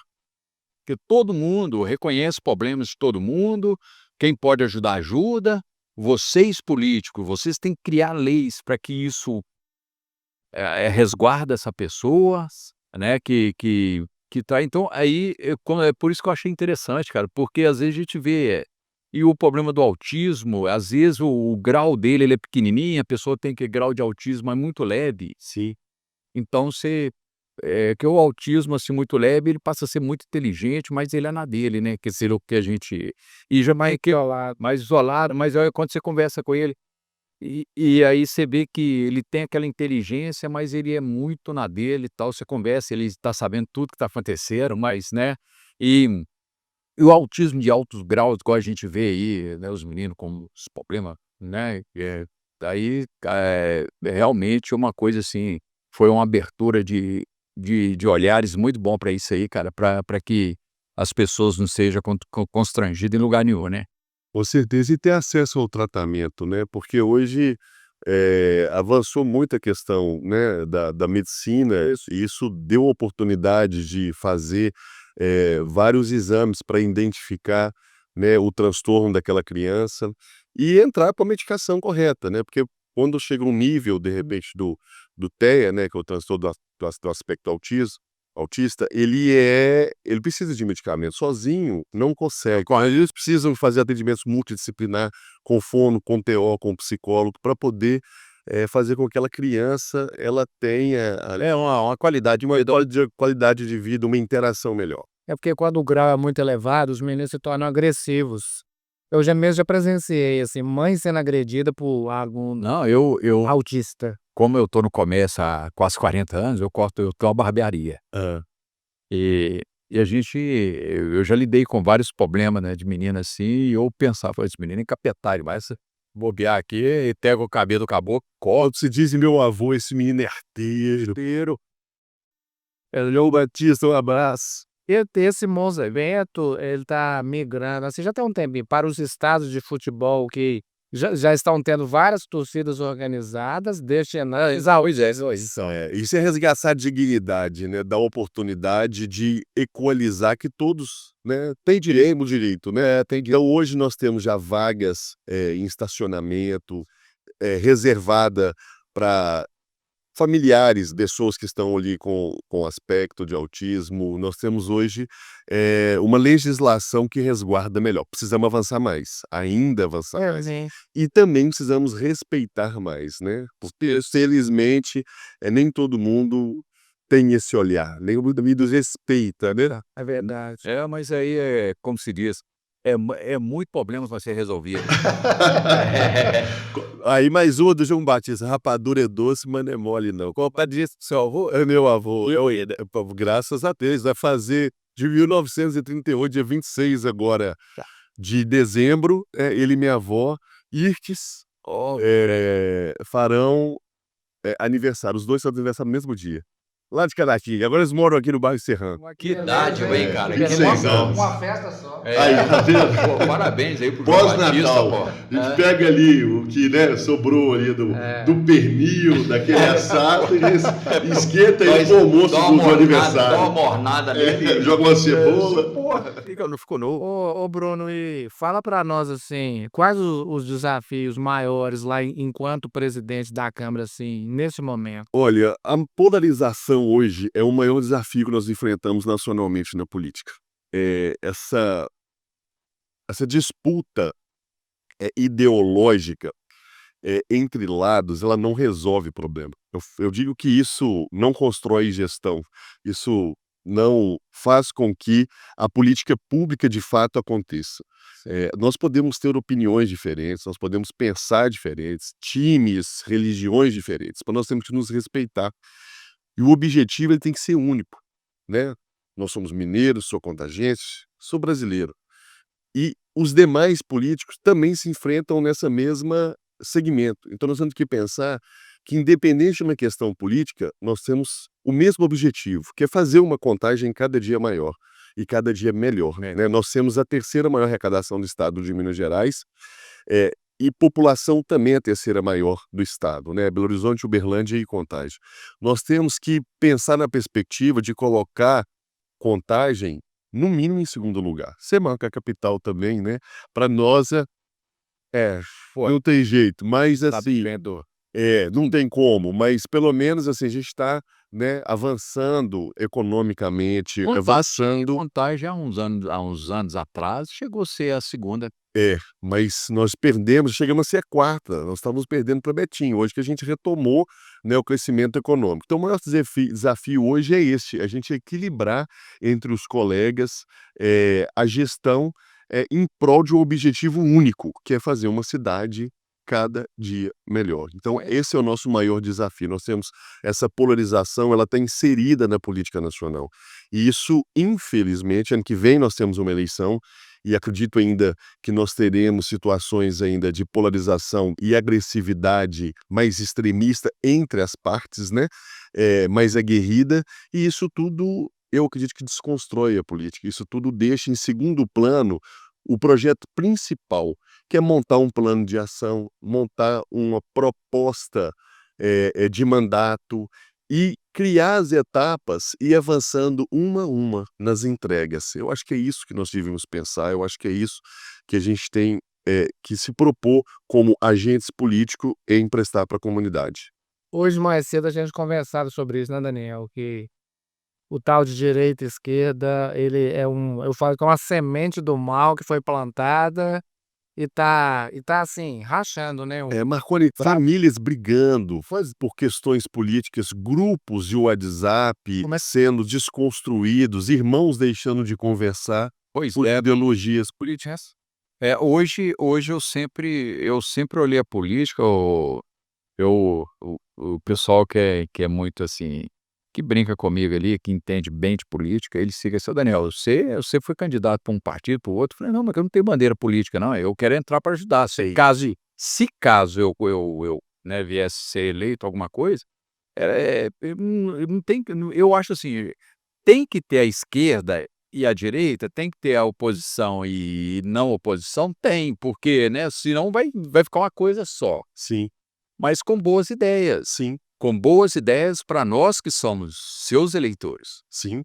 Porque todo mundo reconhece problemas de todo mundo, quem pode ajudar, ajuda. Vocês políticos, vocês têm que criar leis para que isso resguarda essa pessoa, né, que tá, então aí, é por isso que eu achei interessante, cara, porque às vezes a gente vê, e o problema do autismo, às vezes o grau dele, ele é pequenininho, a pessoa tem que grau de autismo é muito leve, sim. Então que o autismo, assim, muito leve, ele passa a ser muito inteligente, mas ele é na dele, né, que seria o que a gente, e já mais isolado, mas aí quando você conversa com ele, e aí você vê que ele tem aquela inteligência, mas ele é muito na dele e tal, você conversa, ele está sabendo tudo que está acontecendo, mas, né, e o autismo de altos graus, igual a gente vê aí, né, os meninos com os problemas, né, daí, é realmente uma coisa assim, foi uma abertura de olhares muito bom para isso aí, cara, para que as pessoas não sejam constrangidas em lugar nenhum, né. Com certeza, e ter acesso ao tratamento, né, porque hoje, avançou muito a questão, né, da medicina, e isso deu oportunidade de fazer vários exames para identificar, né, o transtorno daquela criança e entrar com a medicação correta, né? Porque quando chega um nível, de repente, do TEA, né, que é o transtorno do aspecto autista, ele precisa de medicamento. Sozinho, não consegue. Eles precisam fazer atendimentos multidisciplinar, com fono, com TO, com psicólogo, para poder fazer com que aquela criança ela tenha uma qualidade de vida, uma interação melhor. É porque quando o grau é muito elevado, os meninos se tornam agressivos. Eu já presenciei, assim, mãe sendo agredida por aluno Não, eu autista. como eu tô no comércio há quase 40 anos, eu tenho uma barbearia. Hã. E eu já lidei com vários problemas, né, de menina assim, e eu pensava, falei: "Esse menino é encapetado demais, se bobear aqui, e pega o cabelo do caboclo, corta". Quando se diz meu avô, esse menino é arteiro. João Batista, um abraço. Esse Monzevento, ele está migrando, assim, já tem um tempinho, para os estados de futebol que já estão tendo várias torcidas organizadas, Isso é resgatar a dignidade, né, dar oportunidade de equalizar que todos, né, têm direito, né, Então hoje nós temos já vagas, em estacionamento, reservada para familiares, pessoas que estão ali com aspecto de autismo. Nós temos hoje, uma legislação que resguarda melhor. Precisamos avançar mais, ainda avançar mais. E também precisamos respeitar mais, né, porque felizmente, nem todo mundo tem esse olhar, nem todo mundo respeita, né. É verdade. Mas aí como se diz, é muito problema para ser resolvido. Aí mais uma do João Batista: rapadura é doce, mas não é mole não. Compadre disse pro seu avô? É meu avô. Graças a Deus, vai fazer de 1938, dia 26 agora de dezembro, ele e minha avó, Irques, farão, aniversário. Os dois fazem aniversário no mesmo dia. Lá de Caratinga. Agora eles moram aqui no bairro Serrano. Que dádiva, hein, cara? 26 anos. Uma festa só. Aí, tá vendo? Pô, parabéns aí pro João Batista, Pós-Natal, pô. a gente pega ali o que, né, sobrou ali do pernil, daquele assado, e esquenta ele com o almoço do aniversário. Dá uma mornada nele. Joga uma cebola. Porra, não ficou novo. Ô Bruno, e fala para nós, assim, quais os desafios maiores lá enquanto presidente da Câmara, assim, nesse momento? Olha, a polarização hoje é o maior desafio que nós enfrentamos nacionalmente na política. Essa disputa ideológica entre lados, ela não resolve problema. Eu digo que isso não constrói gestão, isso não faz com que a política pública de fato aconteça. Nós podemos ter opiniões diferentes, nós podemos pensar diferentes, times, religiões diferentes, mas nós temos que nos respeitar. E o objetivo ele tem que ser único, né? Nós somos mineiros, sou contagiense, sou brasileiro. E os demais políticos também se enfrentam nessa mesma segmento. Então nós temos que pensar que, independente de uma questão política, nós temos o mesmo objetivo, que é fazer uma contagem cada dia maior e cada dia melhor, né? Nós temos a terceira maior arrecadação do estado de Minas Gerais, e população também a terceira maior do estado, né? Belo Horizonte, Uberlândia e Contagem. Nós temos que pensar na perspectiva de colocar Contagem no mínimo em segundo lugar. Ser maior que a capital também, né? Para nós não tem jeito, mas assim, não tem como, mas pelo menos assim a gente está, né, avançando economicamente, avançando. Contagem há uns anos atrás chegou a ser a segunda. Mas nós perdemos, chegamos a ser a quarta, nós estávamos perdendo para Betim, hoje que a gente retomou, né, o crescimento econômico. Então o maior desafio hoje é esse, a gente equilibrar entre os colegas, a gestão, em prol de um objetivo único, que é fazer uma cidade cada dia melhor. Então esse é o nosso maior desafio. Nós temos essa polarização, ela está inserida na política nacional. E isso, infelizmente, ano que vem nós temos uma eleição, e acredito ainda que nós teremos situações ainda de polarização e agressividade mais extremista entre as partes, né, mais aguerrida, e isso tudo eu acredito que desconstrói a política, isso tudo deixa em segundo plano o projeto principal, que é montar um plano de ação, montar uma proposta, de mandato e criar as etapas e ir avançando uma a uma nas entregas. Eu acho que é isso que nós devíamos pensar, eu acho que é isso que a gente tem que se propor como agentes políticos em prestar para a comunidade. Hoje mais cedo a gente conversava sobre isso, né, Daniel, que o tal de direita e esquerda, ele é eu falo que é uma semente do mal que foi plantada e tá assim, rachando, né, Marconi, Pra famílias brigando por questões políticas, grupos de WhatsApp como é sendo desconstruídos, irmãos deixando de conversar Pois por é, ideologias. políticas. Hoje eu sempre olhei a política, o pessoal que é muito assim, que brinca comigo ali, que entende bem de política, ele fica assim: "Ô Daniel, você foi candidato para um partido, para o outro?" Eu falei: "Não, mas eu não tenho bandeira política não, eu quero entrar para ajudar, se caso eu, né, viesse ser eleito alguma coisa, eu não tenho eu acho assim, tem que ter a esquerda e a direita, tem que ter a oposição e não oposição? Tem, porque, né, senão vai ficar uma coisa só, Sim, mas com boas ideias. sim, Com boas ideias para nós que somos seus eleitores, sim,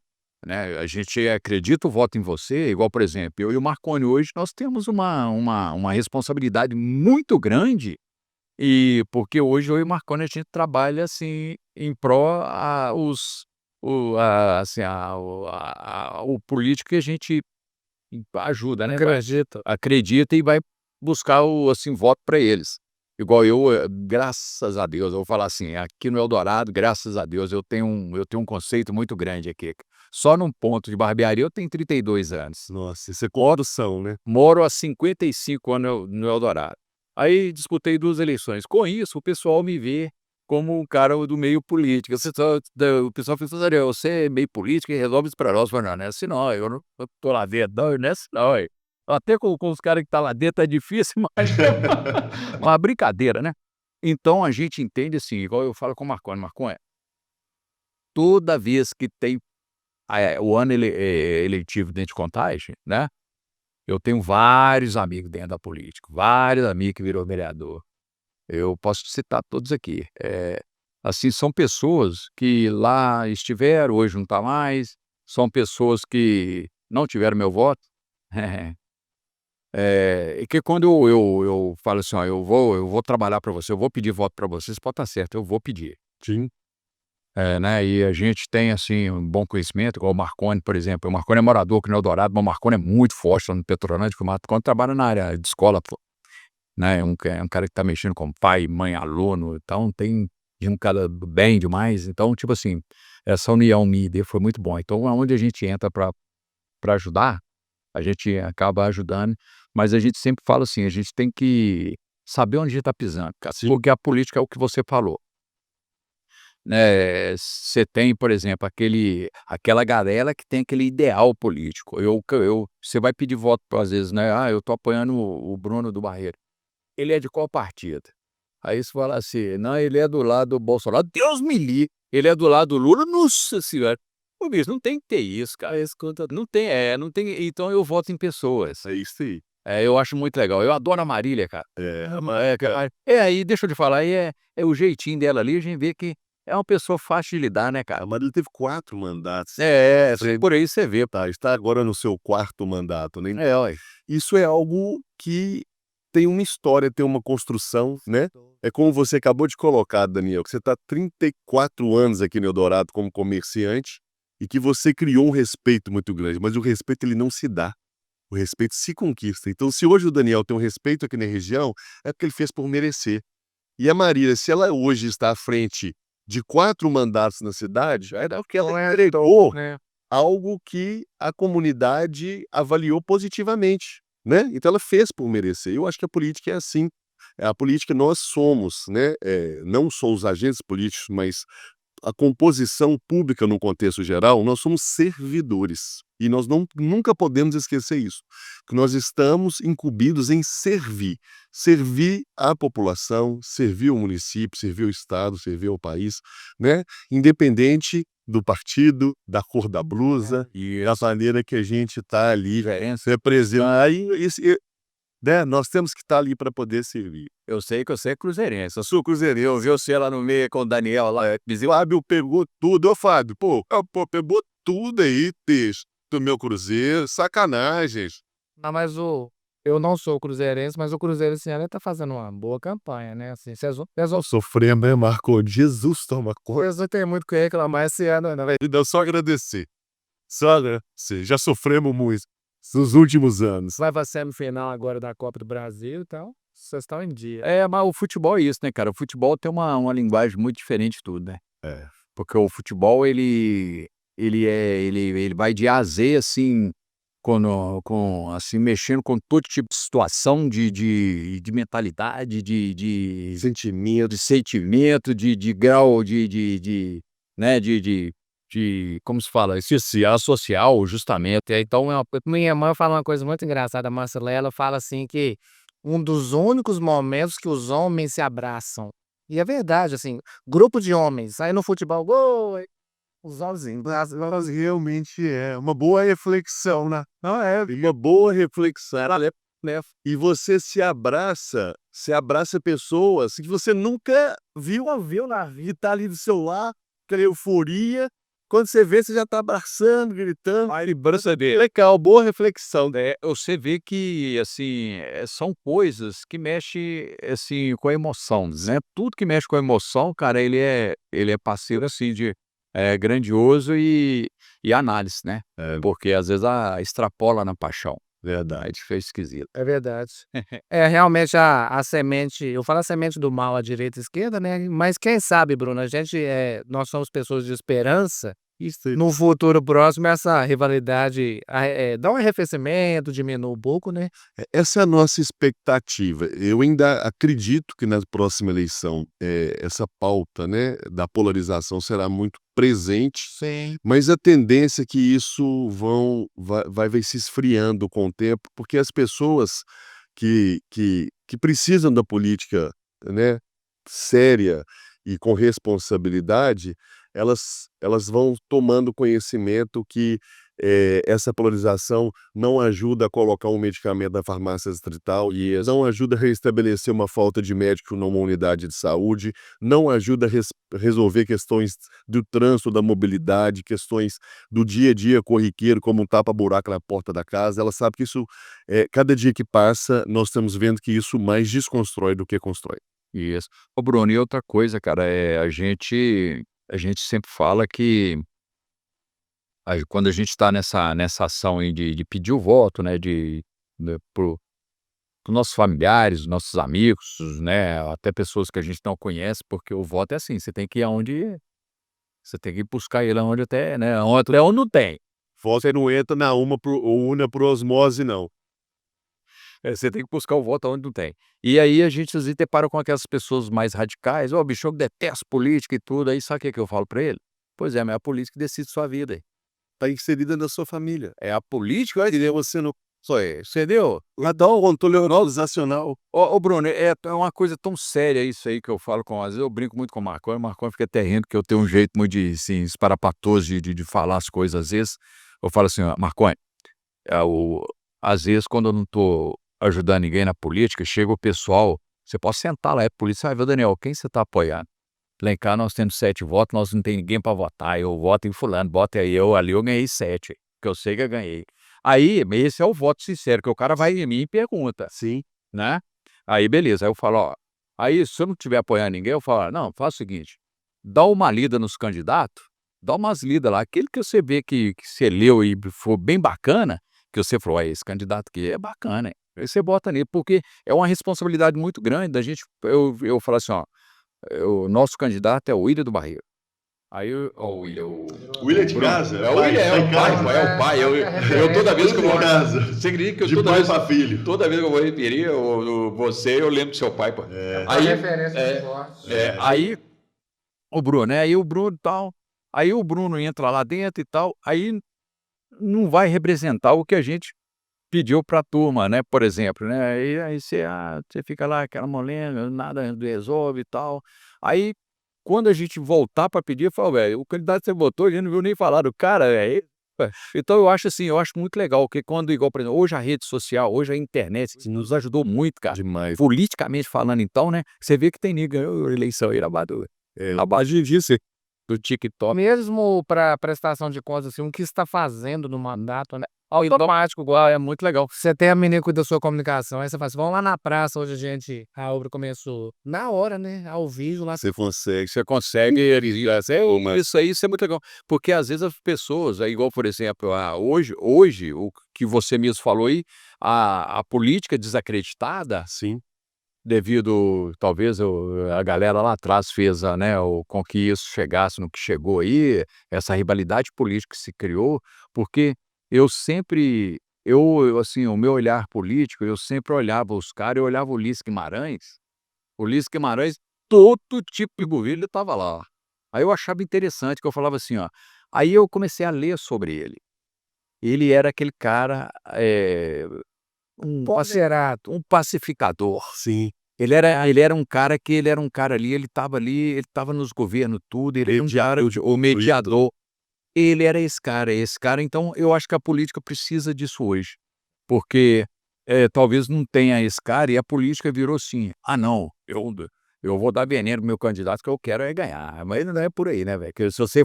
né, a gente acredita o voto em você, igual, por exemplo, eu e o Marconi hoje nós temos uma responsabilidade muito grande, e porque hoje eu e o Marconi a gente trabalha, assim, em pró a os o a assim, o político que a gente ajuda, né, acredita. acredita e vai buscar assim, voto para eles. Igual eu, graças a Deus, eu vou falar assim, aqui no Eldorado, graças a Deus, eu tenho um conceito muito grande aqui. Só num ponto de barbearia eu tenho 32 anos. nossa, isso é condução, né? Moro há 55 anos no Eldorado. Aí disputei 2 eleições. Com isso, o pessoal me vê como um cara do meio político. O pessoal fica falando: "Daniel, você é meio político e resolve isso pra nós." Eu falo: "Não, não é assim não, eu tô lá dentro, não é assim não, ué." Até com os caras que tá lá dentro é difícil, mas uma brincadeira, né. Então a gente entende assim, igual eu falo com o Marconi: "Marconi, toda vez que tem, o ano eletivo dentro de Contagem, né, eu tenho vários amigos dentro da política, vários amigos que virou vereador. Eu posso citar todos aqui. Assim, são pessoas que lá estiveram, hoje não está mais, são pessoas que não tiveram meu voto. E que quando eu falo assim: "Ó, eu vou trabalhar para você, eu vou pedir voto para você", você pode estar certo, eu vou pedir. Sim, Né, e a gente tem, assim, um bom conhecimento, igual o Marconi, por exemplo. O Marconi é morador aqui no Eldorado, mas o Marconi é muito forte lá no Petrolândia, porque o Marconi trabalha na área de escola, pô, né, é um cara que tá mexendo com pai, mãe, aluno, então tem um cara do bem demais. Então, tipo assim, essa união minha e dele foi muito bom. Então, aonde a gente entra para ajudar, a gente acaba ajudando, mas a gente sempre fala assim, a gente tem que saber onde a gente tá pisando, cara, sim, porque a política é o que você falou. Né, você tem, por exemplo, aquela galera que tem aquele ideal político. Você vai pedir voto às vezes, né: "Ah, eu tô apoiando o Bruno do Barreiro." "Ele é de qual partido?" Aí você fala assim: "Não, ele é do lado do Bolsonaro." "Deus me livre." "Ele é do lado do Lula." Nossa senhora. Ô bicho, não tem que ter isso, cara. Não tem, então eu voto em pessoas. é isso aí. Eu acho muito legal. Eu adoro a Marília, cara. Cara, Aí deixa eu te falar, aí é o jeitinho dela ali, a gente vê que é uma pessoa fácil de lidar, né, a cara. Marília teve 4 mandatos. Por aí você vê. Está agora no seu 4º mandato, né. Ué. Isso é algo que tem uma história, tem uma construção, né. É como você acabou de colocar, Daniel, que você está 34 anos aqui no Eldorado como comerciante, e que você criou um respeito muito grande, mas o respeito ele não se dá, o respeito se conquista. Então se hoje o Daniel tem um respeito aqui na região, é porque ele fez por merecer. E a Marília, se ela hoje está à frente de 4 mandatos na cidade, é porque ela entregou Né. algo que a comunidade avaliou positivamente, né, então ela fez por merecer. Eu acho que a política é assim, a política nós somos, né, não só os agentes políticos, mas a composição pública no contexto geral, nós somos servidores. E nós nunca podemos esquecer isso, que nós estamos incumbidos em servir. Servir a população, servir o município, servir o estado, servir ao país, né, independente do partido, da cor da blusa, E da maneira que a gente está ali diferença. representando. Aí né? Nós temos que estar ali para poder servir. Eu sei que você é cruzeirense. Eu sou cruzeirense. Eu vi você lá no meio com o Daniel lá. O Fábio pegou tudo. Ô, Fábio, pô, pegou tudo aí, bicho, do meu Cruzeiro. Sacanagens. Não, mas eu não sou cruzeirense, mas o Cruzeiro esse ano tá fazendo uma boa campanha, né? Assim, Sofremos, né, Marco? Jesus, toma coisa. vocês não tem muito o que reclamar esse ano, não. Então, só agradecer. Só agradecer. Já sofremos muito nos últimos anos. Vai pra semifinal agora da Copa do Brasil, então vocês estão em dia. Mas o futebol é isso, né, cara? O futebol tem uma linguagem muito diferente de tudo, né? É. Porque o futebol, ele vai de A a Z, assim, assim, mexendo com todo tipo de situação, de mentalidade, de sentimento, de grau, né, como se fala, isso, social, justamente. Então, Minha mãe fala uma coisa muito engraçada, a Marcela, ela fala assim que um dos únicos momentos que os homens se abraçam. E é verdade, assim, grupo de homens, aí no futebol, gol, os homens Mas realmente é uma boa reflexão, né? Não é uma boa reflexão, né? E você se abraça pessoas que você nunca viu na vida, tá ali do seu lado, aquela euforia. Quando você vê, você já tá abraçando, gritando. Aí lembrança dele. Legal, boa reflexão. Você vê que, assim, são coisas que mexem, assim, com a emoção, né? Tudo que mexe com a emoção, cara, ele é parceiro, assim, de grandioso e análise, né? Porque às vezes extrapola na paixão. Verdade. Aí fica esquisito. É verdade. Realmente a semente, eu falo a semente do mal à direita e à esquerda, né? Mas quem sabe, Bruno, nós somos pessoas de esperança. Isso. No futuro próximo, essa rivalidade dá um arrefecimento, diminui um pouco, né? Essa é a nossa expectativa. Eu ainda acredito que na próxima eleição essa pauta, né, da polarização será muito presente, Sim. mas a tendência é que isso vai se esfriando com o tempo, porque as pessoas que precisam da política, né, séria e com responsabilidade, elas vão tomando conhecimento que essa polarização não ajuda a colocar um medicamento na farmácia distrital, não ajuda a restabelecer uma falta de médico numa unidade de saúde, não ajuda a resolver questões do trânsito, da mobilidade, questões do dia a dia corriqueiro, como um tapa-buraco na porta da casa. Ela sabe que isso, cada dia que passa, nós estamos vendo que isso mais desconstrói do que constrói. Isso. Ô, Bruno, e outra coisa, cara, a gente sempre fala que quando a gente está nessa ação aí de pedir o voto, né, para os nossos familiares, nossos amigos, né, até pessoas que a gente não conhece, porque o voto é assim, você tem que ir você tem que buscar ele aonde até, né, onde não tem. Você não entra na urna por osmose, não. Você tem que buscar o voto aonde não tem. E aí a gente se depara com aquelas pessoas mais radicais, "Ô, bicho, eu detesto política e tudo", aí sabe o que eu falo pra ele? Pois é, mas é a política que decide sua vida aí. Está inserida na sua família. É a política, Você não entendeu? dá um controle organizacional. Ô Bruno, é uma coisa tão séria isso aí que eu falo às vezes eu brinco muito com o Marcão fica até rindo que eu tenho um jeito muito de, assim, esparapatoso de falar as coisas às vezes. Eu falo assim: "Ó, Marcão, às vezes quando eu não tô ajudando ninguém na política, chega o pessoal, você pode sentar lá, é polícia, vai ver, Daniel, quem você tá apoiando? Lá em cá nós temos 7 votos, nós não tem ninguém para votar, eu voto em fulano, bota aí, ali eu ganhei 7, que eu sei que eu ganhei". Aí, esse é o voto sincero, que o cara vai em mim e pergunta, Sim. né? Aí beleza, aí eu falo, ó, aí se eu não estiver apoiando ninguém, eu falo: "Não, faz o seguinte, dá uma lida nos candidatos, dá umas lidas lá, aquele que você vê que você leu e for bem bacana, que você falou, esse candidato aqui é bacana, hein?" Aí você bota nele, porque é uma responsabilidade muito grande da gente, eu falo assim, ó, o nosso candidato é o William do Barreiro. Aí o William de casa? É o William, é o pai, eu toda vez que eu vou... casa. Você acredita que eu De toda pai vez... para filho. Toda vez que eu vou referir você, eu lembro do seu pai, pô. Aí, aí, o Bruno, né? Aí o Bruno e tal, aí o Bruno entra lá dentro e tal, aí não vai representar o que a gente pediu pra turma, né? Por exemplo, né? Aí você fica lá, aquela molenga, nada resolve e tal. Aí, quando a gente voltar pra pedir, fala: "Velho, o candidato que você votou, a gente não viu nem falar do cara, velho. Então eu acho assim, eu acho muito legal, porque quando, igual, por exemplo, hoje a rede social, hoje a internet nos ajudou muito, cara. Demais. Politicamente falando, então, né? Você vê que tem nego ganhou a eleição aí na base disso, do TikTok. Mesmo para prestação de contas, assim, o que está fazendo no mandato, né? Automático, igual, é muito legal. Você tem a menina que cuida da sua comunicação, aí você fala assim, vamos lá na praça, hoje a obra começou na hora, né? Ao vivo lá. Você consegue. Você consegue, isso aí, isso é muito legal. Porque às vezes as pessoas, é igual, por exemplo, hoje, o que você mesmo falou aí, a política desacreditada, Sim. devido, talvez, a galera lá atrás fez, com que isso chegasse no que chegou aí, essa rivalidade política que se criou, porque eu sempre, assim, o meu olhar político, eu sempre olhava os caras, eu olhava o Ulisses Guimarães, todo tipo de governo ele estava lá. Aí eu achava interessante, que eu falava assim, ó, aí eu comecei a ler sobre ele. Ele era aquele cara, Ponderato. um pacificador. Sim. Ele era um cara que ele estava nos governos tudo, ele era o mediador. Ele era esse cara, então eu acho que a política precisa disso hoje, porque, talvez não tenha esse cara e a política virou assim: "Ah não, eu vou dar veneno pro meu candidato que eu quero é ganhar", mas não é por aí, né, velho, que se você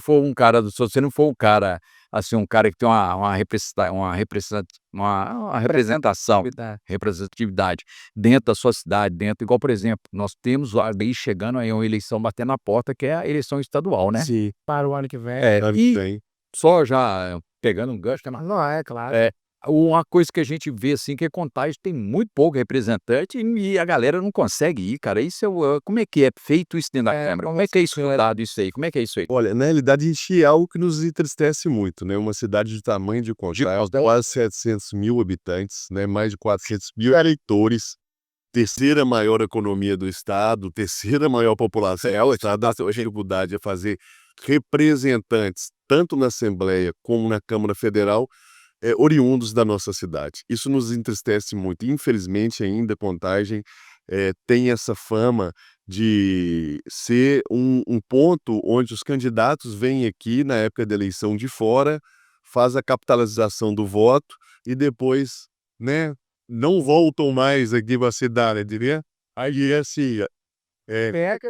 não for um cara, assim, um cara que tem uma representação, representatividade dentro da sua cidade, igual, por exemplo, nós temos aí chegando aí uma eleição batendo na porta, que é a eleição estadual, né. Sim. Para o ano que vem. Ano E que vem. só já pegando um gancho, né, Não, é claro. uma coisa que a gente vê, assim, que Contagem tem muito pouco representante e a galera não consegue ir, cara. Isso como é que é feito isso dentro da Câmara? Como é que é estudado isso aí? Como é que é isso aí? Olha, na realidade, isso é algo que nos entristece muito, né, uma cidade de tamanho de Contagem, quase 700.000 habitantes, né, mais de 400.000 eleitores, terceira maior economia do estado, terceira maior população do estado, a dificuldade é fazer representantes, tanto na Assembleia como na Câmara Federal, oriundos da nossa cidade. Isso nos entristece muito. Infelizmente, ainda Contagem tem essa fama de ser um ponto onde os candidatos vêm aqui na época da eleição de fora, faz a capitalização do voto e depois, né, não voltam mais aqui para a cidade, diria. Aí, assim, Pega,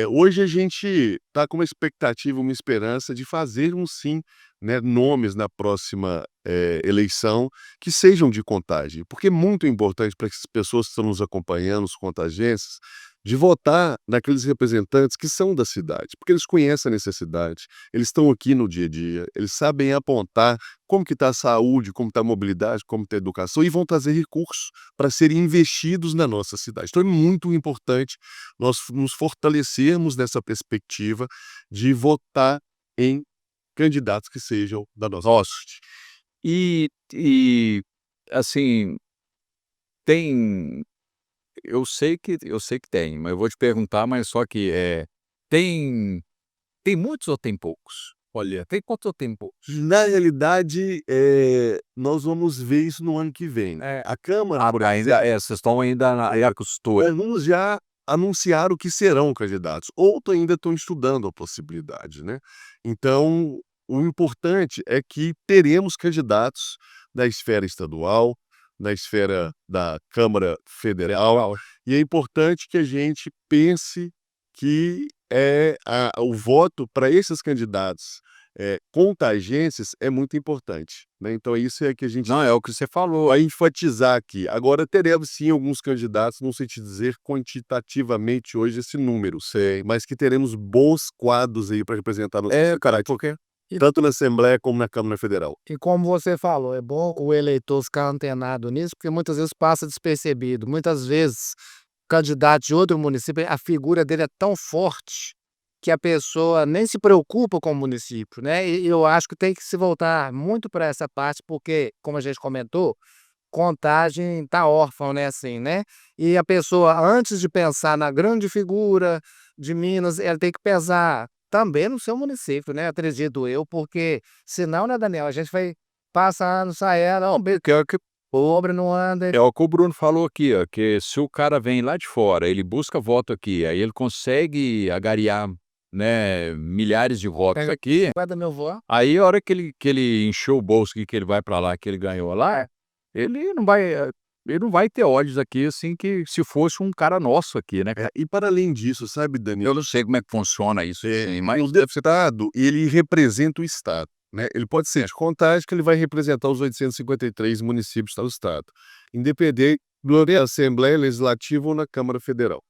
hoje a gente está com uma expectativa, uma esperança de fazermos sim, né, nomes na próxima eleição que sejam de Contagem, porque é muito importante para as pessoas que estão nos acompanhando, os contagenses, de votar naqueles representantes que são da cidade, porque eles conhecem a necessidade, eles estão aqui no dia a dia, eles sabem apontar como que está a saúde, como está a mobilidade, como está a educação e vão trazer recursos para serem investidos na nossa cidade. Então é muito importante nós nos fortalecermos nessa perspectiva de votar em candidatos que sejam da nossa cidade. E, assim, tem eu sei que tem, mas eu vou te perguntar, mas só que, tem muitos ou tem poucos? Olha, tem quantos ou tem poucos? Na realidade, nós vamos ver isso no ano que vem. A Câmara, Vocês estão ainda na costura. alguns já anunciaram que serão candidatos, outros ainda estão estudando a possibilidade, né. Então, o importante é que teremos candidatos da esfera estadual, na esfera da Câmara Federal, e é importante que a gente pense que o voto para esses candidatos, contagenses é muito importante, né, então isso é que a gente Não, é o que você falou. vai enfatizar aqui. Agora teremos sim alguns candidatos, não sei te dizer quantitativamente hoje esse número, mas que teremos bons quadros aí para representar nossa cidade, Porque tanto na Assembleia como na Câmara Federal. E como você falou, é bom o eleitor ficar antenado nisso, porque muitas vezes passa despercebido. Muitas vezes, candidato de outro município, a figura dele é tão forte que a pessoa nem se preocupa com o município, né? E eu acho que tem que se voltar muito para essa parte, porque, como a gente comentou, Contagem tá órfão, né, assim, né? E a pessoa, antes de pensar na grande figura de Minas, ela tem que pesar também no seu município, né? Acredito eu, porque senão, né, Daniel, a gente vai passando, sai, não, que é o que pobre não anda. é o que o Bruno falou aqui, ó, que se o cara vem lá de fora, ele busca voto aqui, aí ele consegue agariar né, milhares de votos Pega- aqui. Vai dar meu vó. Aí a hora que ele encheu o bolso, que ele vai para lá, que ele ganhou lá, ele não vai ter olhos aqui, assim, que se fosse um cara nosso aqui, né? E para além disso, sabe, Daniel, Eu não sei como é que funciona isso, assim, mas o deputado, ele representa o Estado, né? Ele pode ser de Contagem, que ele vai representar os 853 municípios do Estado, independente da Assembleia Legislativa ou na Câmara Federal.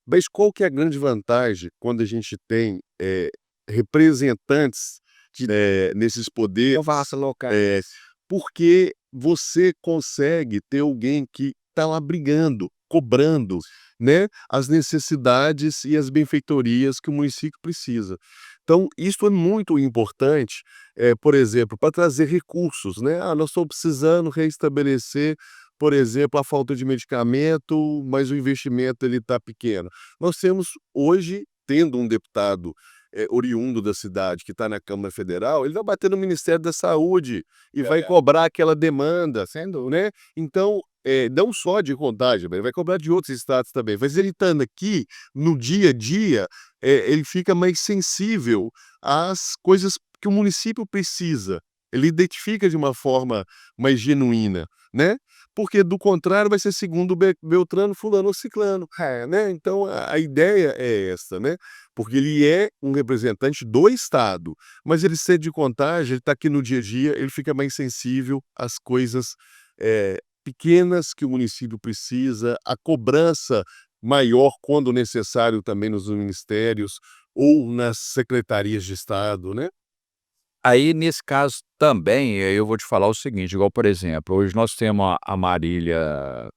Mas qual que é a grande vantagem quando a gente tem representantes nesses poderes? Vaça local. Porque você consegue ter alguém que está lá brigando, cobrando, né, as necessidades e as benfeitorias que o município precisa. Então, isso é muito importante, por exemplo, para trazer recursos, né? Nós estamos precisando reestabelecer, por exemplo, a falta de medicamento, mas o investimento ele está pequeno. Nós temos hoje, tendo um deputado oriundo da cidade que está na Câmara Federal, ele vai bater no Ministério da Saúde e vai cobrar aquela demanda, Sendo. né? Então, não só de Contagem, mas ele vai cobrar de outros estados também. Mas ele estando aqui, no dia a dia, ele fica mais sensível às coisas que o município precisa. Ele identifica de uma forma mais genuína, né? Porque, do contrário, vai ser segundo Beltrano, fulano ou ciclano, né? Então, a ideia é essa, né? Porque ele é um representante do Estado, mas ele sendo de Contagem, ele está aqui no dia a dia, ele fica mais sensível às coisas pequenas que o município precisa, a cobrança maior quando necessário também nos ministérios ou nas secretarias de Estado, né? aí nesse caso também, eu vou te falar o seguinte, igual por exemplo, hoje nós temos a Marília,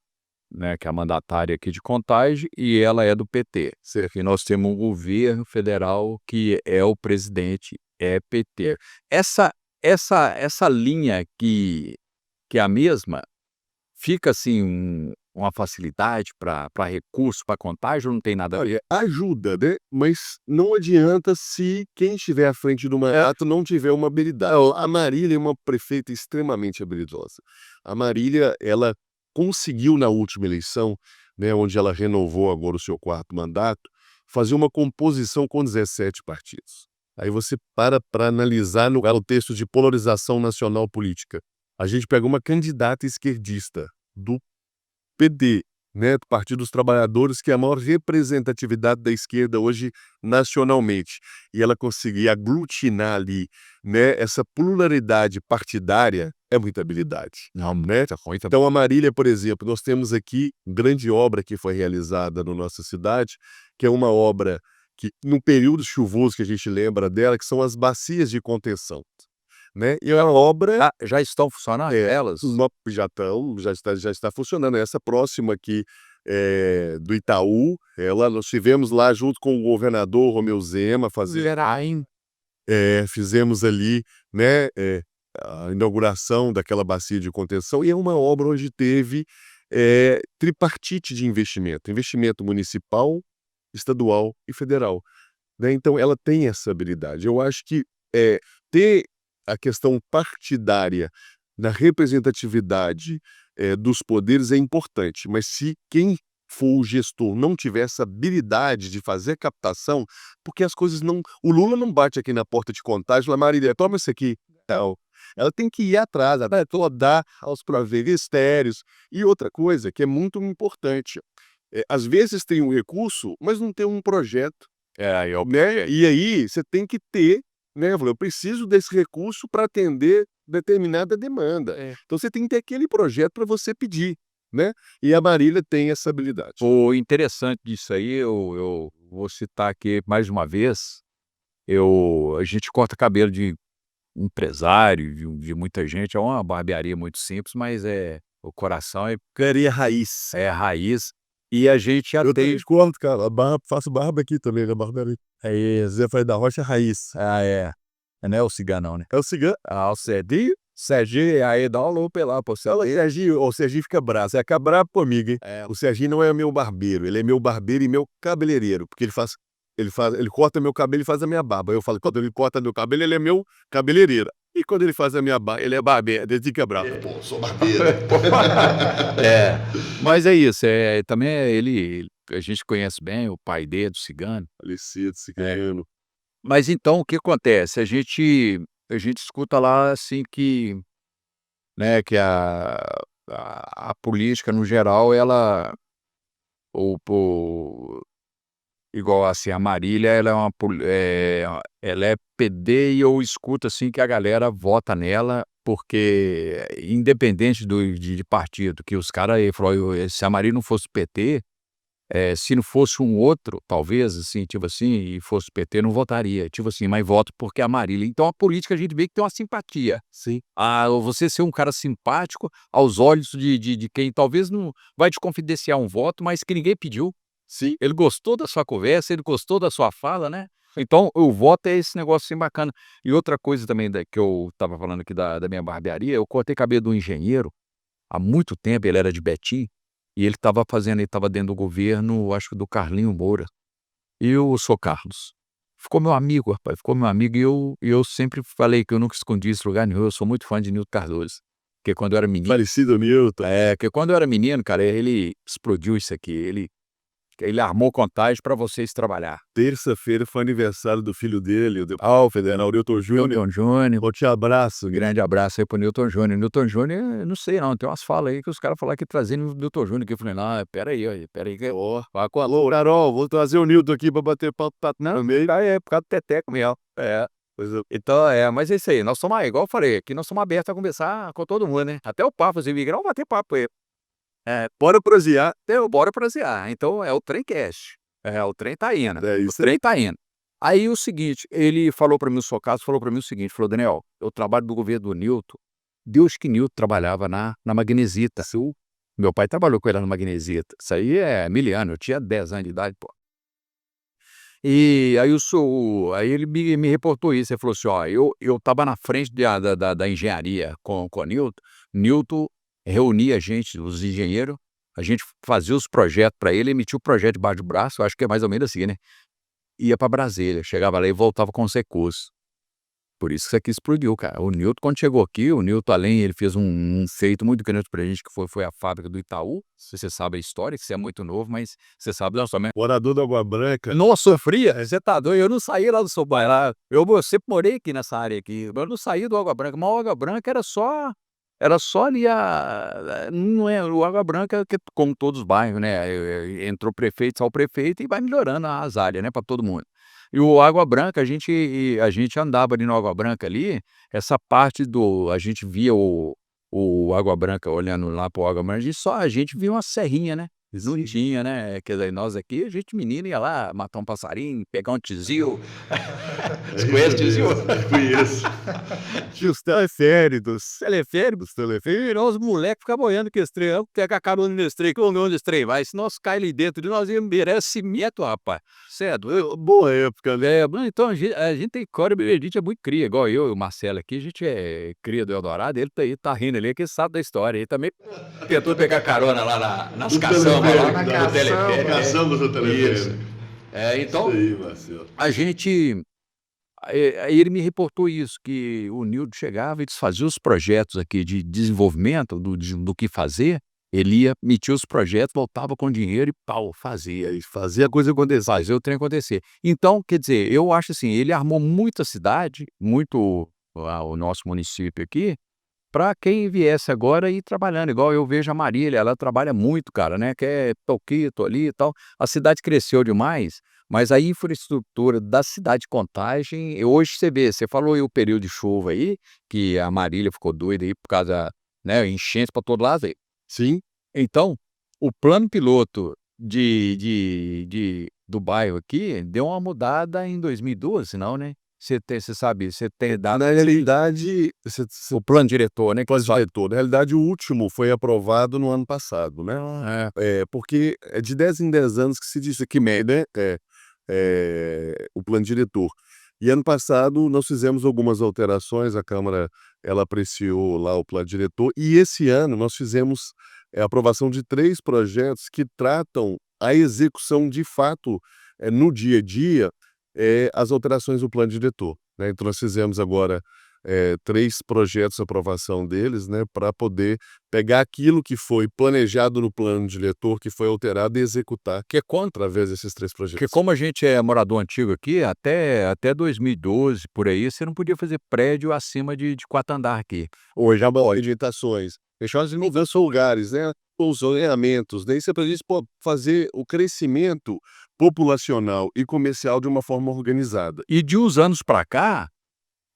né, que é a mandatária aqui de Contagem, e ela é do PT. E nós temos um governo federal que é o presidente, é PT. Essa linha que é a mesma, fica assim uma facilidade para recurso, para Contagem, ou não tem nada a ver? Olha, ajuda, né? Mas não adianta se quem estiver à frente do mandato não tiver uma habilidade. A Marília é uma prefeita extremamente habilidosa. A Marília, ela conseguiu na última eleição, né, onde ela renovou agora o seu 4º mandato, fazer uma composição com 17 partidos. Aí você para analisar no texto de polarização nacional política. A gente pega uma candidata esquerdista do PD, né, do Partido dos Trabalhadores, que é a maior representatividade da esquerda hoje nacionalmente, e ela conseguir aglutinar ali, né, essa pluralidade partidária é muita habilidade. Não, né? Então, a Marília, por exemplo, nós temos aqui grande obra que foi realizada na nossa cidade, que é uma obra que, no período chuvoso que a gente lembra dela, que são as bacias de contenção. Né? E é uma obra. já estão funcionando elas? Já está funcionando. Essa próxima aqui do Itaú, nós estivemos lá junto com o governador Romeu Zema, fizemos ali, né, a inauguração daquela bacia de contenção, e é uma obra onde teve tripartite de investimento municipal, estadual e federal. Né? Então, ela tem essa habilidade. Eu acho que ter a questão partidária na representatividade dos poderes é importante, mas se quem for o gestor não tiver essa habilidade de fazer captação, porque as coisas não... O Lula não bate aqui na porta de Contagem e fala, Marília, toma isso aqui. Não. Ela tem que ir atrás, dar aos ministérios. E outra coisa que é muito importante, às vezes tem um recurso, mas não tem um projeto. Né? E aí você tem que ter, né? Eu preciso desse recurso para atender determinada demanda. Então você tem que ter aquele projeto para você pedir, né? E a Marília tem essa habilidade. O interessante disso aí, eu vou citar aqui mais uma vez, a gente corta cabelo de empresário, de muita gente, é uma barbearia muito simples, mas o coração é Raiz. É raiz. E a gente Eu atende. discordo, cara. Faço barba aqui também, na barbearia. Aí, Zé Faria da Rocha Raiz. Não é o ciganão, né? É o cigano. O Serginho, aí dá um alô lá, pô. O Serginho fica bravo. Você fica bravo comigo, hein? O Serginho não é meu barbeiro, ele é meu barbeiro e meu cabeleireiro, porque ele corta meu cabelo e faz a minha barba. Eu falo, quando ele corta meu cabelo, ele é meu cabeleireiro. E quando ele faz a minha barba, ele é barbeiro, ele fica bravo. Pô, sou barbeiro. Mas é isso, também a gente conhece bem o pai dele, do cigano. Falecido, cigano. Mas então o que acontece? A gente escuta lá, assim, que, né, que a política no geral ela o igual, assim, a Marília ela é ela é PD e eu escuto, assim, que a galera vota nela, porque independente de partido, que os cara falou: Se a Marília não fosse PT, se não fosse um outro, talvez, assim, tipo assim, e fosse PT, não votaria, tipo assim, mas voto porque é a Marília". Então a política a gente vê que tem uma simpatia. Sim. Você ser um cara simpático aos olhos de quem talvez não vai te confidenciar um voto, mas que ninguém pediu. Sim. Ele gostou da sua conversa, ele gostou da sua fala, né. Então o voto é esse negócio assim bacana. E outra coisa também que eu estava falando aqui da minha barbearia, eu cortei cabelo de um engenheiro, há muito tempo, ele era de Betim, e ele estava dentro do governo, acho que do Carlinho Moura. E eu sou Carlos. Ficou meu amigo, rapaz, ficou meu amigo e eu sempre falei que eu nunca escondi isso em lugar nenhum, eu sou muito fã de Nilton Cardoso. Porque quando eu era menino Falecido Newton. porque quando eu era menino, cara, ele explodiu isso aqui, ele armou contagem para vocês trabalhar. Terça-feira foi aniversário do filho dele, o Alfred, né, o Newton Júnior. Newton Júnior, Eu te abraço. um grande abraço aí pro Newton Júnior. Newton Júnior, eu não sei não, tem umas falas aí que os caras falaram que traziam o Newton Júnior, que eu falei: "Não, espera aí, que Ó. vai com a Alô, Carol, vou trazer o Newton aqui pra bater papo não, também. por causa do Teteco mesmo". Pois eu Então, mas é isso aí, nós somos igual eu falei, aqui nós somos abertos a conversar com todo mundo, né, até o Papa, se vir, vamos bater papo com ele. bora prosear. Então, bora prazear, então é o Tremcast, o trem tá indo, É o isso aí. trem tá indo. Aí o seguinte, ele falou pra mim, o Socasso falou pra mim o seguinte, falou: "Daniel, eu trabalho do governo do Newton", Deus que Newton trabalhava na Magnesita. Meu pai trabalhou com ele na Magnesita, isso aí é miliano, eu tinha 10 anos de idade, pô. E aí aí ele me reportou isso, ele falou assim: "Ó, eu estava na frente da engenharia com o Newton, Newton reunia a gente, os engenheiros, a gente fazia os projetos para ele, emitia o projeto debaixo do braço", eu acho que é mais ou menos assim, né, ia para Brasília, chegava lá e voltava com os recursos. Por isso que isso aqui explodiu, cara. O Newton, quando chegou aqui, o Newton, além, ele fez um feito muito grande pra gente, que foi a fábrica do Itaú. Não sei se você sabe a história, que você é muito novo, mas você sabe da sua. Morador da Água Branca. Não sofria, você tá doido, eu não saí lá do seu bairro lá, eu sempre morei aqui nessa área aqui, eu não saí do Água Branca, mas o Água Branca era só ali não é o Água Branca que como todos os bairros, né, entrou prefeito, saiu o prefeito e vai melhorando as áreas, né, para todo mundo. E o Água Branca a gente andava ali no Água Branca ali, essa parte a gente via o Água Branca olhando lá para o Água Branca, a gente via uma serrinha, né. Não tinha, né, quer dizer, nós aqui, a gente menino ia lá matar um passarinho, pegar um tizil. Você conhece tizil? Conheço. Tinha os teleféricos. Teleférico, e nós moleques ficavam boiando com esse trem, vamos pegar carona nesse trem, que onde esse trem vai, se nós cair ali dentro, nós íamos virar cimento, rapaz. Cê é doido. Boa época, né? Então a gente tem cora, a gente é muito cria, igual eu e o Marcelo aqui, a gente é cria do Eldorado, ele tá rindo ali, que ele sabe da história, ele também tentou pegar carona lá nas Do caçambas, teleférico, lá na no teleférico. Caçambas do teleférico. Isso. Então, Isso aí, Marcelo. a gente aí ele me reportou isso, que o Nildo chegava e desfazia os projetos aqui de desenvolvimento do que fazer, ele ia, metia os projetos, voltava com dinheiro e pau, fazia. E fazia a coisa acontecer. Fazer o trem acontecer. Então, quer dizer, eu acho assim, ele armou muito a cidade, muito o nosso município aqui, para quem viesse agora ir trabalhando, igual eu vejo a Marília, ela trabalha muito, cara, né, que é Toquito ali e tal. A cidade cresceu demais, mas a infraestrutura da cidade de Contagem, hoje você vê, você falou aí o período de chuva aí, que a Marília ficou doida aí por causa, né, enchente para todo lado aí. Sim. Então, o plano piloto do bairro aqui deu uma mudada em 2012, não, né? Você sabe, você tem dado Na realidade, o plano diretor, né? diretor, na realidade, o último foi aprovado no ano passado, né? Porque é de 10 em 10 anos que se diz aqui, né? O plano diretor. E ano passado nós fizemos algumas alterações, a Câmara ela apreciou lá o plano diretor, e esse ano nós fizemos a aprovação de 3 projetos que tratam a execução de fato, no dia a dia, as alterações do plano diretor, né. Então nós fizemos agora 3 projetos de aprovação deles, né, para poder pegar aquilo que foi planejado no plano diretor, que foi alterado e executar Que quando através desses 3 Porque projetos. como a gente é morador antigo aqui, até 2012, por aí, você não podia fazer prédio acima de 4 andar aqui. Hoje há orientações, fechadas em diversos lugares, né, com os zoneamentos, né, isso é para a gente fazer o crescimento populacional e comercial de uma forma organizada. E de uns anos para cá,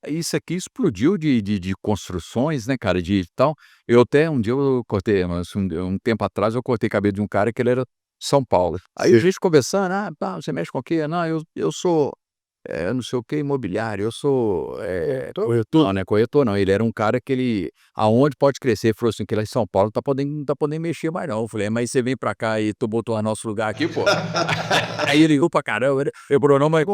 isso aqui explodiu de construções, né, cara, de tal. Eu até um dia eu cortei, mas um tempo atrás eu cortei cabelo de um cara que ele era de São Paulo. Aí a gente conversando, tá, você mexe com o quê? Não, eu sou, não sei o quê, imobiliário, eu sou, Corretor? não, não é corretor não, ele era um cara que ele, aonde pode crescer, ele falou assim, que lá em São Paulo não tá podendo mexer mais não. Eu falei, mas você vem pra cá e tu botou nosso lugar aqui, pô. Aí ele ligou pra caramba, ele falou, não, mas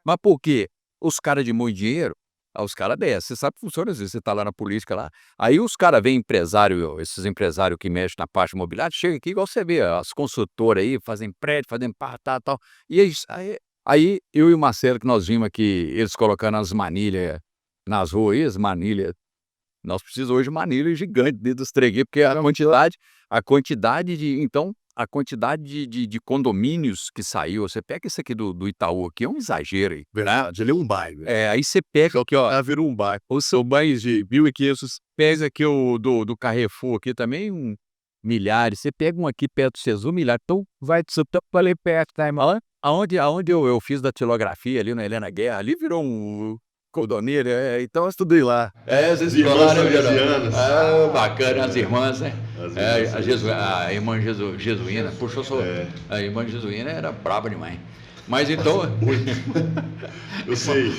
mas por quê? Os caras de muito dinheiro, os caras descem, você sabe que funciona às vezes, você tá lá na política lá, aí os caras vêm empresário, esses empresários que mexem na parte imobiliária, chega aqui igual você vê, as consultoras aí, fazem prédio, fazem pá, tal, e aí eu e o Marcelo, que nós vimos aqui, eles colocando as manilhas nas ruas aí, as manilhas, nós precisamos hoje de manilha gigante dentro dos tregueiros, porque a quantidade de condomínios que saiu, você pega isso aqui do Itaú aqui, é um exagero aí. Verdade, ele é um bairro, né? Aí você pega aqui, ó, Virou um bairro. são mais de 1.500, pega aqui o do Carrefour aqui também, milhares, você pega um aqui perto do Cesu, milhares, então Vai te ali perto, tá, irmão? aonde eu fiz datilografia ali na Helena Guerra, ali virou um condomínio, então eu Estudei lá. vocês Irmãs falaram, salesianas. bacana, as irmãs, né? As irmãs A irmã Jesuína, puxa, a irmã Jesuína era braba demais. Mas então, Eu sei.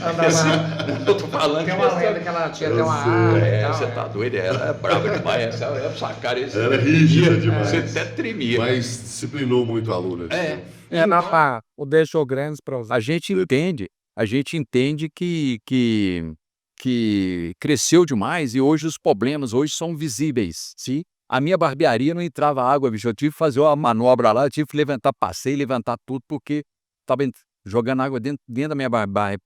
eu tô falando Tem uma lenda que ela tinha até uma arma e tal. você tá doido, ela é braba demais, essa cara, Era rígida demais. você até tremia. Mas disciplinou muito a aluna. O deixou grandes para usar. A gente entende que cresceu demais e hoje os problemas hoje são visíveis, sim. A minha barbearia não entrava água, bicho, eu tive que fazer uma manobra lá, eu tive que levantar passeio, levantar tudo, porque estava jogando água dentro da minha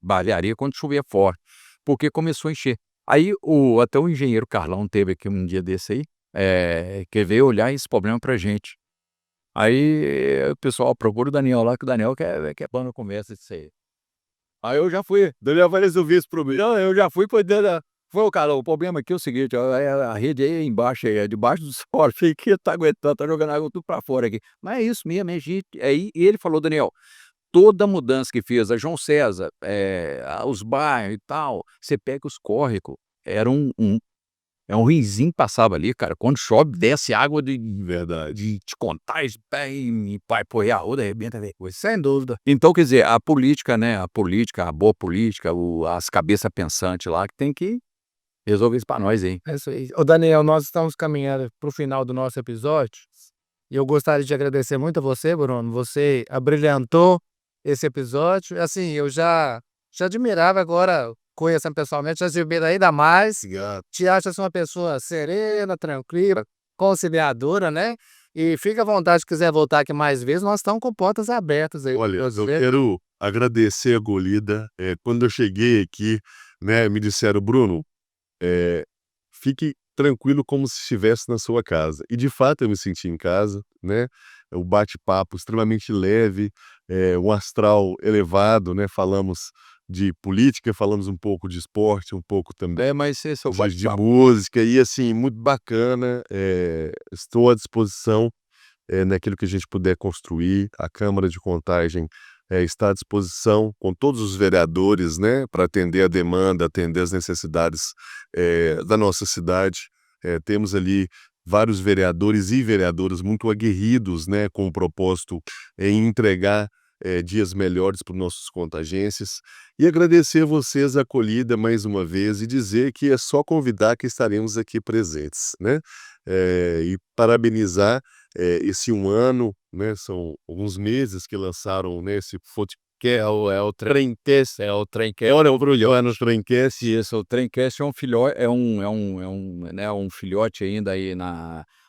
barbearia quando chovia forte, porque começou a encher. Aí até o engenheiro Carlão teve aqui um dia desse aí, que veio olhar esse problema pra gente. Aí o pessoal procura o Daniel lá, que o Daniel quer pôr na conversa disso aí. Aí eu já fui, Daniel vai resolver esse problema. não, eu já fui cuidando falei, cara, o problema aqui é o seguinte, ó, a rede aí é embaixo, é debaixo do solo, que tá aguentando, tá jogando água tudo pra fora aqui. Mas é isso mesmo, é gente. Aí e ele falou, Daniel, toda mudança que fez, a João César, os bairros e tal, você pega os córregos, era um riozinho que passava ali, cara, quando chove, desce água Verdade. de Contagem, e vai por aí a rua, arrebenta, velho. Sem dúvida. Então, quer dizer, a política, né, a boa política, as cabeças pensantes lá, que tem que resolver isso pra nós aí. É isso aí. Ô, Daniel, nós estamos caminhando para o final do nosso episódio e eu gostaria de agradecer muito a você, Bruno. Você abrilhantou esse episódio. Assim, eu já admirava, agora conhecendo pessoalmente, já admiro ainda mais. Obrigado. Te acho assim, uma pessoa serena, tranquila, conciliadora, né? E fica à vontade, se quiser voltar aqui mais vezes, nós estamos com portas abertas aí. Olha, pra eu você. quero agradecer a acolhida. Quando eu cheguei aqui, né, me disseram, Bruno, fique tranquilo como se estivesse na sua casa. E de fato eu me senti em casa, né? O bate-papo extremamente leve, um astral elevado, né? Falamos de política, falamos um pouco de esporte, um pouco também Mas esse é o de bate-papo. música, e assim, muito bacana. Estou à disposição naquilo que a gente puder construir. A Câmara de Contagem está à disposição com todos os vereadores, né, para atender a demanda, atender as necessidades da nossa cidade. Temos ali vários vereadores e vereadoras muito aguerridos, né, com o propósito em entregar dias melhores para os nossos contagenses. E agradecer a vocês a acolhida mais uma vez e dizer que é só convidar que estaremos aqui presentes, né? E parabenizar esse um ano, né? São alguns meses que lançaram, né, esse podcast, o Tremcast, olha o Brulhão no Tremcast. Isso, o Tremcast é um filhote, né, um filhote ainda aí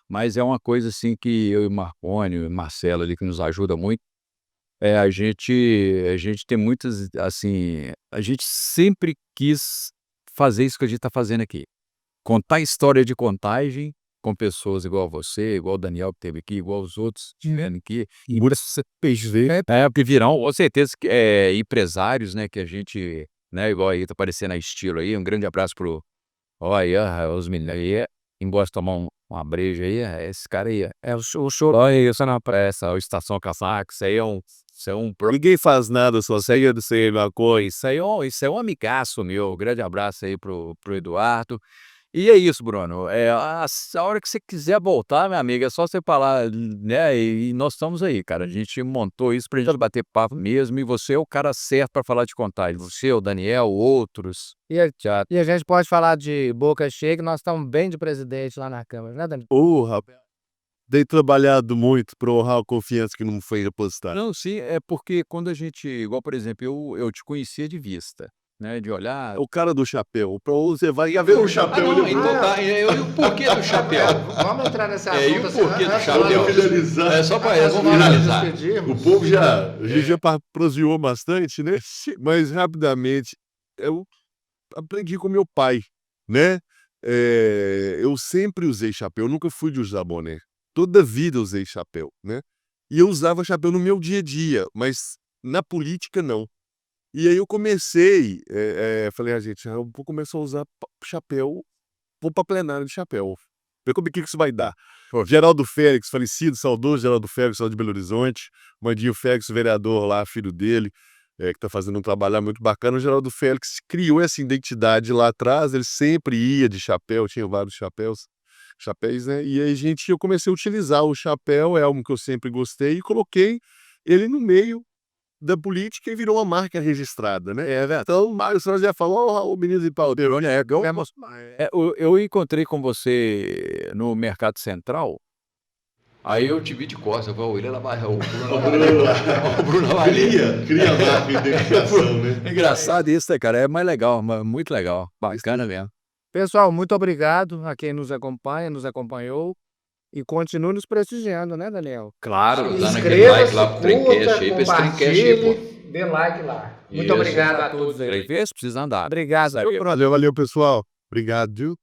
mas é uma coisa assim que eu e o Marconi, o Marcelo ali que nos ajuda muito. A gente tem muitas, assim, a gente sempre quis fazer isso que a gente está fazendo aqui. Contar história de contagem com pessoas igual você, igual o Daniel que esteve aqui, igual os outros que estiveram aqui. E porque virão, com certeza, empresários, né, que a gente, né, igual aí, tá aparecendo a Estilo aí. Um grande abraço pro... Olha, os meninos aí, embora tomar uma breja aí, esse cara aí, o show, olha isso na pressa, a Estação Casaco, isso aí é um... Ninguém faz nada, só segue do sei uma coisa. Isso é um amigaço meu. Grande abraço aí pro Eduardo. E é isso, Bruno. A hora que você quiser voltar, minha amiga, é só você falar, né? E nós estamos aí, cara. A gente montou isso pra gente bater papo mesmo. E você é o cara certo pra falar de contagem. Você, o Daniel, outros. E a gente pode falar de boca cheia, que nós estamos bem de presidente lá na Câmara, né, Daniel? Rapaz, dei trabalhado muito para honrar a confiança que não foi depositada. Não, sim, é porque quando a gente, igual por exemplo, eu te conhecia de vista, né? De olhar. O cara do chapéu, pra você vai ver o chapéu. Não, então tá. E o porquê do chapéu? Vamos entrar nesse E o assunto. porquê do Vamos chapéu? finalizar. É só para finalizar. O povo a gente já proseou bastante, né? Mas rapidamente, eu aprendi com meu pai, né? Eu sempre usei chapéu, eu nunca fui de usar boné. Toda a vida eu usei chapéu, né? E eu usava chapéu no meu dia a dia, mas na política não. E aí eu comecei, falei, gente, eu vou começar a usar chapéu, vou para plenário de chapéu. Ver como que isso vai dar. Geraldo Félix, falecido, saudoso Geraldo Félix, lá de Belo Horizonte. Mandinho Félix, vereador lá, filho dele, que está fazendo um trabalho muito bacana. O Geraldo Félix criou essa identidade lá atrás, ele sempre ia de chapéu, tinha vários chapéus, né? E aí, eu comecei a utilizar o chapéu, é algo que eu sempre gostei, e coloquei ele no meio da política e virou uma marca registrada, né? Então, o Mário Sérgio já falou, o menino de Palmeira, eu encontrei com você no Mercado Central. Aí eu te vi de costas, o Bruno Avalia. Cria a marca de identificação, né? É engraçado isso, né, cara? É mais legal, muito legal. Bacana mesmo. Pessoal, muito obrigado a quem nos acompanha, nos acompanhou. E continue nos prestigiando, né, Daniel? Claro, dando aquele like lá pro Trencast aí, pra esse Trencast aí, pô. Dê like lá. Muito Isso. obrigado a todos aí. 3 vezes precisa andar. Obrigado. Valeu, pessoal. Obrigado, viu?